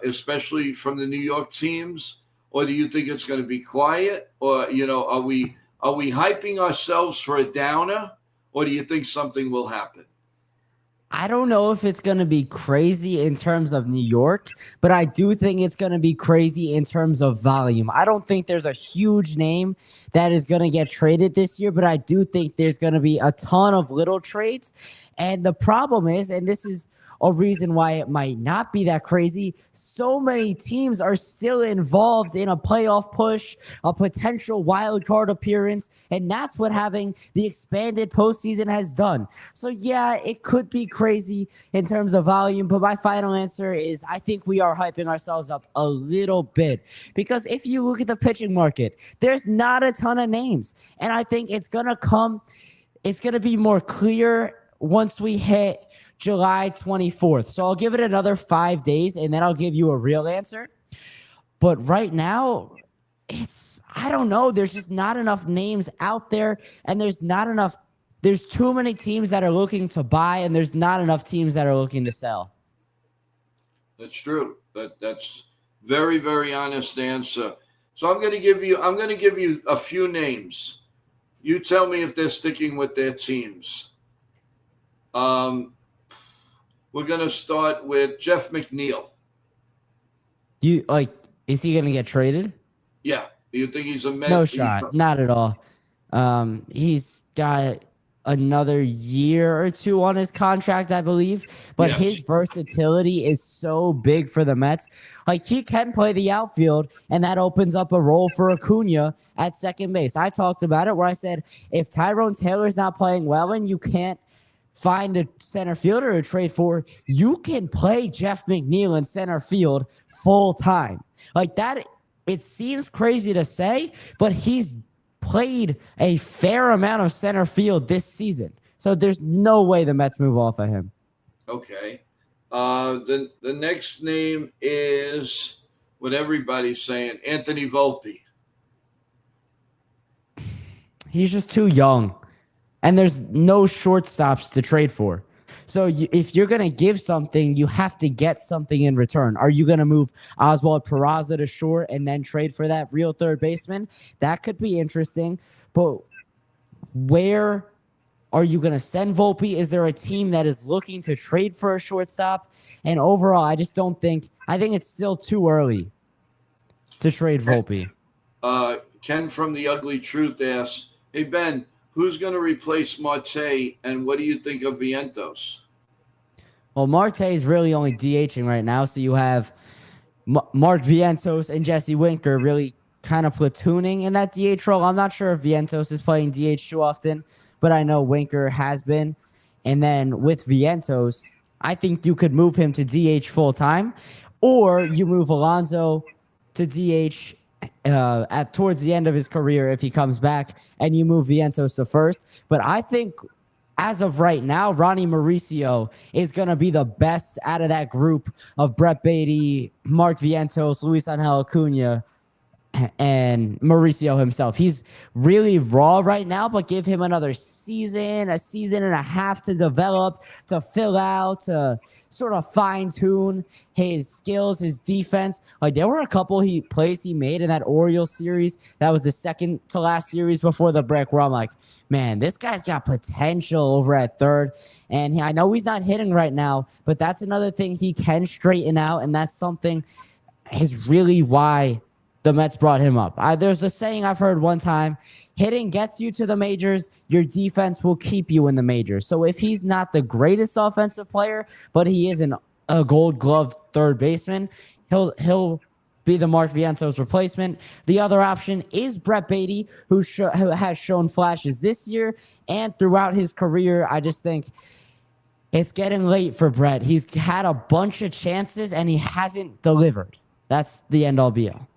especially from the New York teams, or do you think it's going to be quiet? Or are we hyping ourselves for a downer? Or do you think something will happen? I don't know if it's going to be crazy in terms of New York, but I do think it's going to be crazy in terms of volume. I don't think there's a huge name that is going to get traded this year, but I do think there's going to be a ton of little trades. And the problem is, and this is a reason why it might not be that crazy, so many teams are still involved in a playoff push, a potential wild card appearance, and that's what having the expanded postseason has done. So yeah, it could be crazy in terms of volume, but my final answer is I think we are hyping ourselves up a little bit, because if you look at the pitching market, there's not a ton of names, and I think it's going to be more clear once we hit July 24th. So I'll give it another 5 days and then I'll give you a real answer. But right now, I don't know. There's just not enough names out there, and there's too many teams that are looking to buy, and there's not enough teams that are looking to sell. That's true. That's very, very honest answer. So I'm going to give you a few names. You tell me if they're sticking with their teams. We're going to start with Jeff McNeil. Is Is he going to get traded? Yeah. Do you think he's a Met? No shot. Not at all. He's got another year or two on his contract, I believe. But Yes. his versatility is so big for the Mets. Like, he can play the outfield, and that opens up a role for Acuna at second base. I talked about it where I said, if Tyrone Taylor's not playing well and you can't find a center fielder to trade for, you can play Jeff McNeil in center field full time. Like that, it seems crazy to say, but he's played a fair amount of center field this season. So there's no way the Mets move off of him. Okay. The next name is what everybody's saying, Anthony Volpe. He's just too young, and there's no shortstops to trade for. So if you're going to give something, you have to get something in return. Are you going to move Oswald Peraza to short and then trade for that real third baseman? That could be interesting. But where are you going to send Volpe? Is there a team that is looking to trade for a shortstop? And overall, I just don't think – I think it's still too early to trade Volpe. Ken from The Ugly Truth asks, hey, Ben, who's going to replace Marte, and what do you think of Vientos? Well, Marte is really only DHing right now, so you have Mark Vientos and Jesse Winker really kind of platooning in that DH role. I'm not sure if Vientos is playing DH too often, but I know Winker has been. And then with Vientos, I think you could move him to DH full-time, or you move Alonso to DH towards the end of his career if he comes back, and you move Vientos to first. But I think as of right now, Ronnie Mauricio is going to be the best out of that group of Brett Beatty, Mark Vientos, Luis Angel Acuna, and Mauricio himself. He's really raw right now, but give him another season, a season and a half to develop, to fill out, to sort of fine-tune his skills, his defense. Like, there were a couple plays he made in that Orioles series. That was the second to last series before the break, where I'm like, man, this guy's got potential over at third. And I know he's not hitting right now, but that's another thing he can straighten out, and that's something is really why the Mets brought him up. There's a saying I've heard one time: hitting gets you to the majors, your defense will keep you in the majors. So if he's not the greatest offensive player, but he is a Gold Glove third baseman, he'll be the Mark Vientos replacement. The other option is Brett Beatty, who has shown flashes this year and throughout his career. I just think it's getting late for Brett. He's had a bunch of chances, and he hasn't delivered. That's the end-all be-all.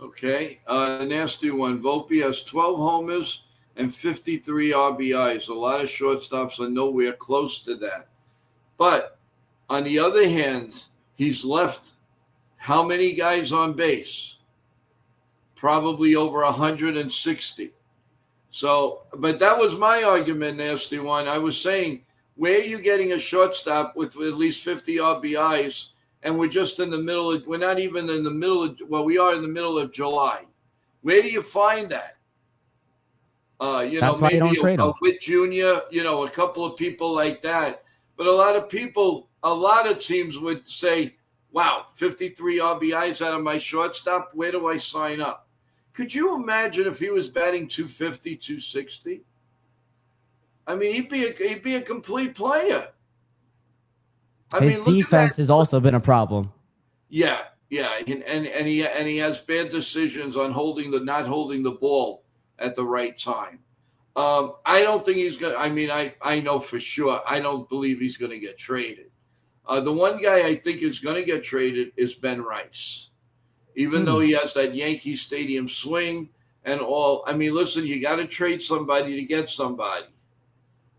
Okay, nasty one. Volpe has 12 homers and 53 RBIs. A lot of shortstops are nowhere close to that. But on the other hand, he's left how many guys on base? Probably over 160. So, but that was my argument, nasty one. I was saying, where are you getting a shortstop with at least 50 RBIs? And we're just in the middle of, we're not even in the middle of, well, we are in the middle of July. Where do you find that? That's why you don't trade him. Whit Jr., a couple of people like that. But a lot of teams would say, wow, 53 RBIs out of my shortstop, where do I sign up? Could you imagine if he was batting 250, 260? I mean, he'd be a complete player. His defense has also been a problem. Yeah, and he has bad decisions on not holding the ball at the right time. I don't think he's going to. I mean, I know for sure. I don't believe he's going to get traded. The one guy I think is going to get traded is Ben Rice, even though he has that Yankee Stadium swing and all. I mean, listen, you got to trade somebody to get somebody.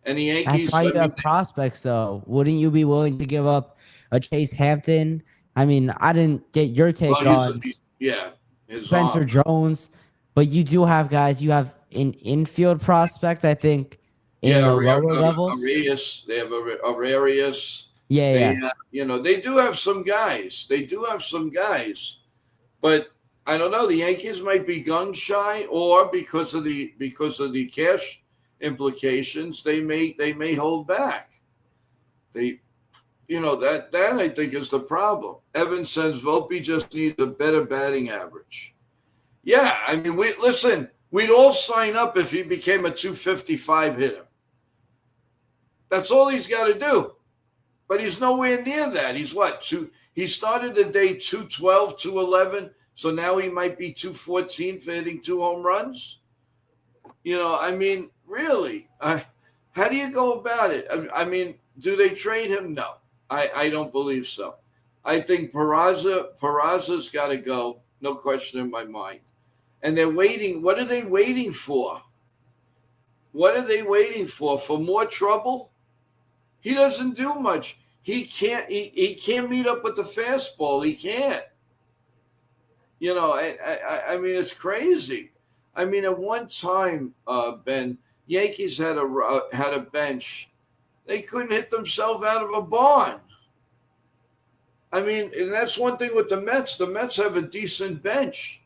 And the Yankees. That's why you have prospects, though. Wouldn't you be willing to give up a Chase Hampton? I mean, I didn't get your take on Spencer Jones, but you do have guys. You have an infield prospect, I think, in the lower levels. Arias, they have Arias. Yeah. They do have some guys. But I don't know. The Yankees might be gun shy, or because of the cash implications, they may hold back. that I think is the problem. Evans says Volpe just needs a better batting average. Yeah, I mean, we'd all sign up if he became a 255 hitter. That's all he's got to do. But he's nowhere near that. He's what? He started the day 212, 211, so now he might be 214 for hitting 2 home runs. I mean, really, how do you go about it? I mean, do they trade him? No, I don't believe so. I think Peraza's got to go, no question in my mind. And they're waiting. What are they waiting for? What are they waiting for? For more trouble? He doesn't do much. He can't meet up with the fastball. He can't. I mean, it's crazy. I mean, at one time, Ben, Yankees had a bench. They couldn't hit themselves out of a barn. I mean, and that's one thing with the Mets. The Mets have a decent bench.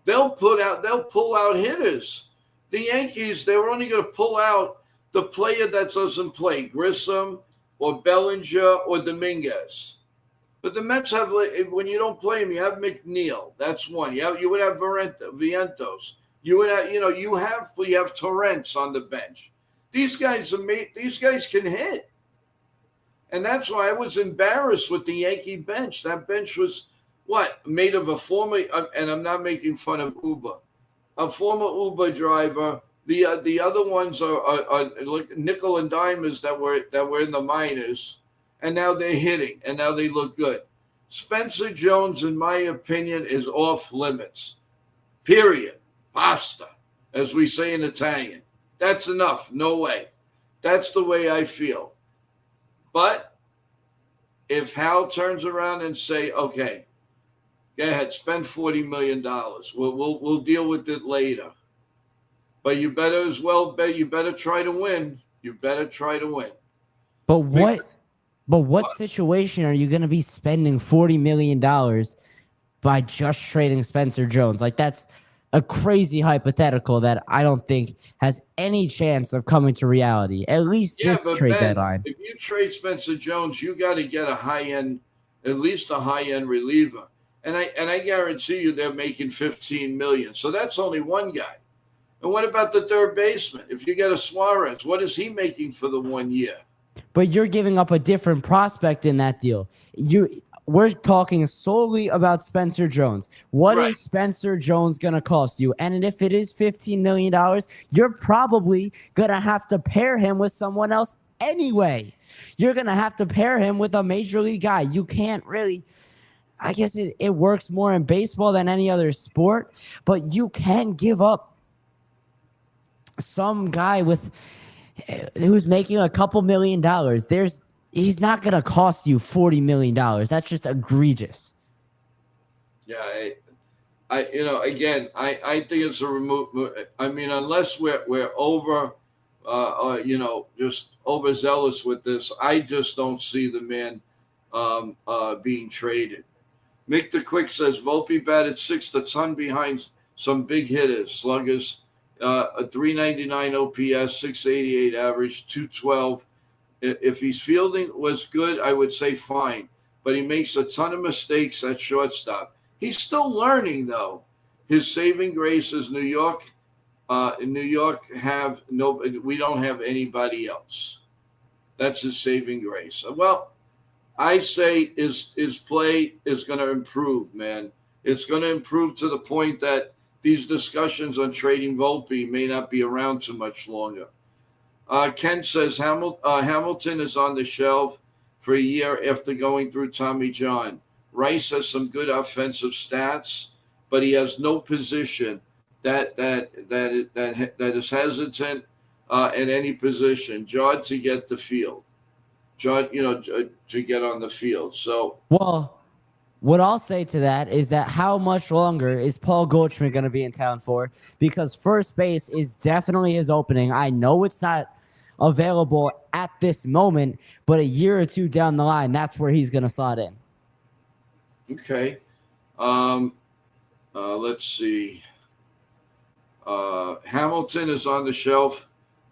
They'll pull out hitters. The Yankees, they were only going to pull out the player that doesn't play, Grissom or Bellinger or Dominguez. But the Mets have, when you don't play him, you have McNeil. That's one. You would have Vientos. You would have, you have Torrance on the bench. These guys can hit. And that's why I was embarrassed with the Yankee bench. That bench was made of a former, and I'm not making fun of Uber, a former Uber driver. The other ones are nickel and dimers that were in the minors, and now they're hitting, and now they look good. Spencer Jones, in my opinion, is off limits. Period. Basta, as we say in Italian. That's enough. No way. That's the way I feel. But if Hal turns around and say, okay, go ahead, spend $40 million. We'll deal with it later. But you better you better try to win. You better try to win. But what situation are you going to be spending $40 million by just trading Spencer Jones? Like, that's a crazy hypothetical that I don't think has any chance of coming to reality, at least this trade deadline. If you trade Spencer Jones, you got to get at least a high-end reliever. And I guarantee you they're making $15 million. So that's only one guy. And what about the third baseman? If you get a Suarez, what is he making for the 1 year? But you're giving up a different prospect in that deal. We're talking solely about Spencer Jones. What is Spencer Jones going to cost you? And if it is $15 million, you're probably going to have to pair him with someone else anyway. You're going to have to pair him with a major league guy. You can't really, I guess it works more in baseball than any other sport, but you can give up some guy who's making a couple $1 million. He's not going to cost you $40 million. That's just egregious. Yeah, I think it's a remove. I mean, unless we're over, just overzealous with this, I just don't see the man being traded. Mick the Quick says Volpe batted sixth, a ton behind some big hitters, sluggers, a 399 OPS, 688 average, 212. If his fielding was good, I would say fine. But he makes a ton of mistakes at shortstop. He's still learning, though. His saving grace is New York. In New York, we don't have anybody else. That's his saving grace. Well, I say his play is going to improve, man. It's going to improve to the point that these discussions on trading Volpe may not be around too much longer. Ken says Hamilton is on the shelf for a year after going through Tommy John. Rice has some good offensive stats, but he has no position that is hesitant at any position. Jod to get the field, to get on the field. So what I'll say to that is that how much longer is Paul Goldschmidt going to be in town for? Because first base is definitely his opening. I know it's not available at this moment, but a year or two down the line, that's where he's going to slot in. Okay. Let's see. Hamilton is on the shelf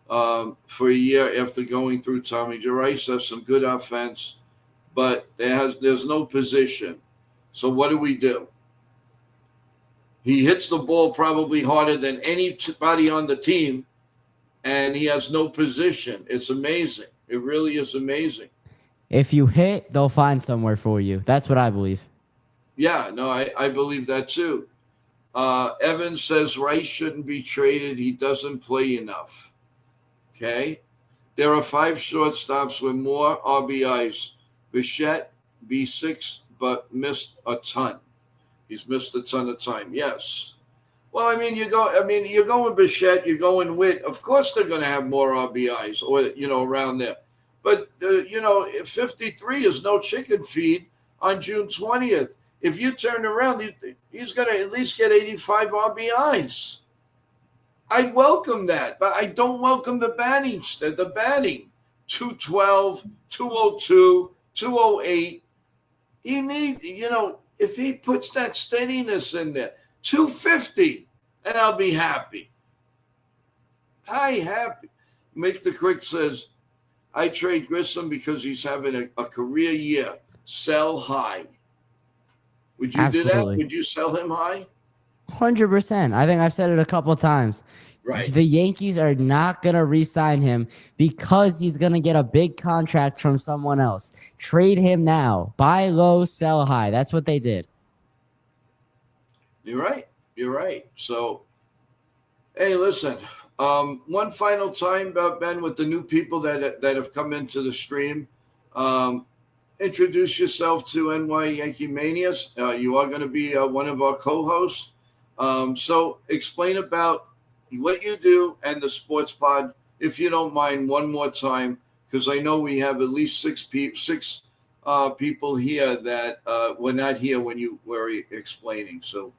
for a year after going through Tommy. Rice has some good offense. but there's no position. So what do? He hits the ball probably harder than anybody on the team, and he has no position. It's amazing. It really is amazing. If you hit, they'll find somewhere for you. That's what I believe. Yeah, no, I believe that too. Evans says Rice shouldn't be traded. He doesn't play enough. Okay. There are 5 shortstops with more RBIs. Bichette, B6, but missed a ton. He's missed a ton of time. Yes. Well, you're going Bichette, you're going Witt. Of course they're going to have more RBIs or, around there. But, 53 is no chicken feed on June 20th. If you turn around, he's going to at least get 85 RBIs. I'd welcome that, but I don't welcome the batting. 212, 202, 208. He needs, if he puts that steadiness in there, 250, and I'll be happy. Happy. Make the Crick says, I trade Grissom because he's having a career year. Sell high. Would you do that? Would you sell him high? 100%. I think I've said it a couple of times. Right. The Yankees are not going to re-sign him because he's going to get a big contract from someone else. Trade him now. Buy low, sell high. That's what they did. You're right. So, hey, listen. One final time, Ben, with the new people that have come into the stream. Introduce yourself to NY Yankee Manias. You are going to be one of our co-hosts. So explain about what you do and the Sports Pod, if you don't mind, one more time, because I know we have at least six people here that were not here when you were explaining. So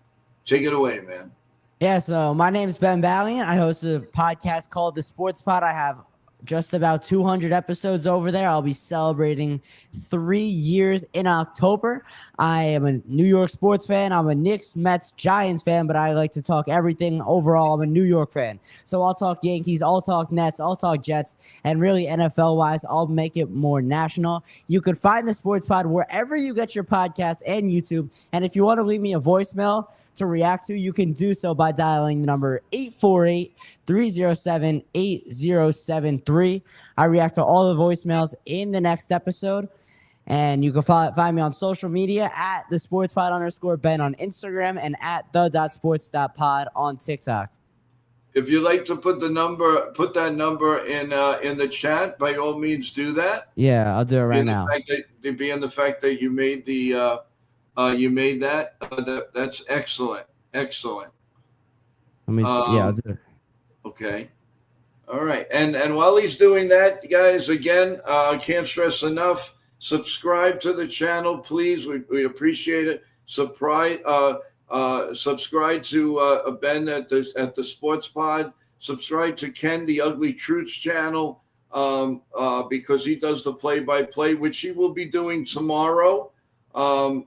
take it away, man. Yeah, so my name is Ben Valiant. I host a podcast called The Sports Pod. I have just about 200 episodes over there. I'll be celebrating 3 years in October. I am a New York sports fan. I'm a Knicks, Mets, Giants fan, but I like to talk everything overall. I'm a New York fan. So I'll talk Yankees, I'll talk Nets, I'll talk Jets, and really NFL-wise, I'll make it more national. You can find the Sports Pod wherever you get your podcasts and YouTube. And if you want to leave me a voicemail to react to, you can do so by dialing the number 848-307-8073. I react to all the voicemails in the next episode. And you can find me on social media at the sportspod_Ben on Instagram and at the.sports.pod on TikTok. If you'd like to put that number in the chat, by all means do that. Yeah, I'll do it right now. Being the fact that you made that's excellent. I'll do it. Okay. All right. And while he's doing that, guys, again, I can't stress enough, subscribe to the channel, please. We appreciate it. Subscribe to Ben at the Sports Pod. Subscribe to Ken, the Ugly Truths channel, because he does the play-by-play, which he will be doing tomorrow. And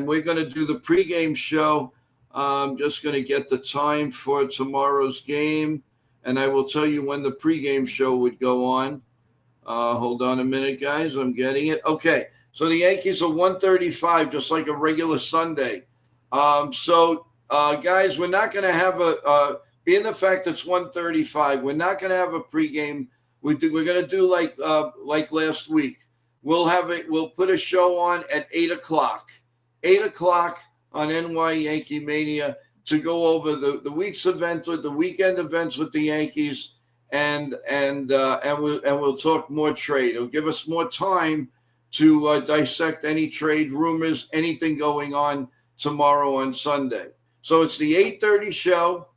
we're going to do the pregame show. I'm just going to get the time for tomorrow's game, and I will tell you when the pregame show would go on. Hold on a minute, guys. I'm getting it. Okay, so the Yankees are 135, just like a regular Sunday. Guys, we're not going to have being the fact that it's 135, we're not going to have a pregame. We're going to do like last week. We'll put a show on at 8:00. 8:00 on NY Yankee Mania to go over the week's events with the weekend events with the Yankees, and we'll talk more trade. It'll give us more time to dissect any trade rumors, anything going on tomorrow on Sunday. So it's the 8:30 show.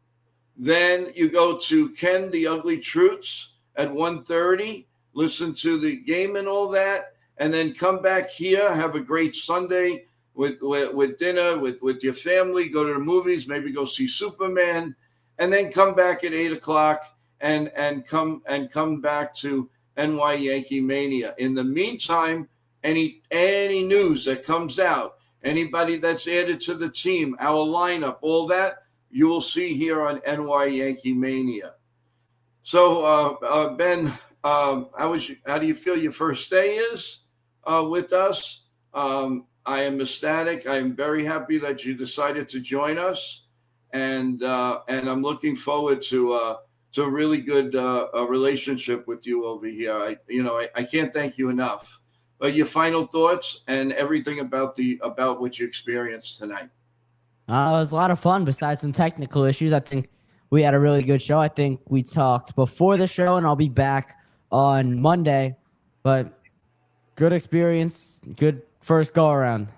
Then you go to Ken, the Ugly Truths at 1:30. Listen to the game and all that, and then come back here, have a great Sunday with dinner, with your family, go to the movies, maybe go see Superman, and then come back at 8:00 and come back to NY Yankee Mania. In the meantime, any news that comes out, anybody that's added to the team, our lineup, all that, you will see here on NY Yankee Mania. So, Ben, how do you feel your first day is? with us. I am ecstatic. I am very happy that you decided to join us, and I'm looking forward to a really good relationship with you over here. I can't thank you enough. But your final thoughts and everything about what you experienced tonight. It was a lot of fun. Besides some technical issues, I think we had a really good show. I think we talked before the show, and I'll be back on Monday. But good experience, good first go around.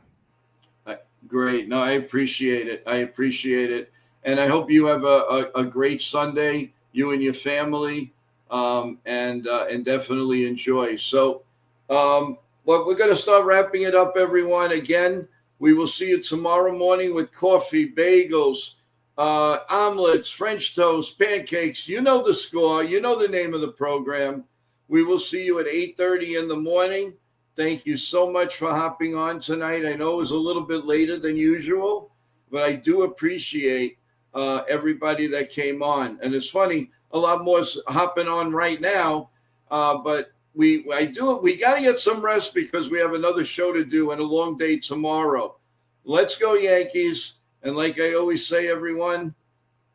Great. No, I appreciate it. And I hope you have a great Sunday, you and your family, and definitely enjoy. So, well, we're going to start wrapping it up, everyone. Again, we will see you tomorrow morning with coffee, bagels, omelets, French toast, pancakes. You know the score. You know the name of the program. We will see you at 8:30 in the morning. Thank you so much for hopping on tonight. I know it was a little bit later than usual, but I do appreciate everybody that came on. And it's funny, a lot more hopping on right now, but we got to get some rest because we have another show to do and a long day tomorrow. Let's go Yankees. And like I always say, everyone,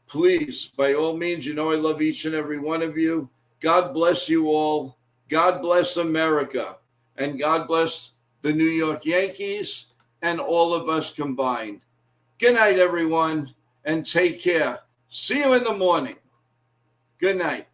please, by all means, I love each and every one of you. God bless you all. God bless America. And God bless the New York Yankees and all of us combined. Good night, everyone, and take care. See you in the morning. Good night.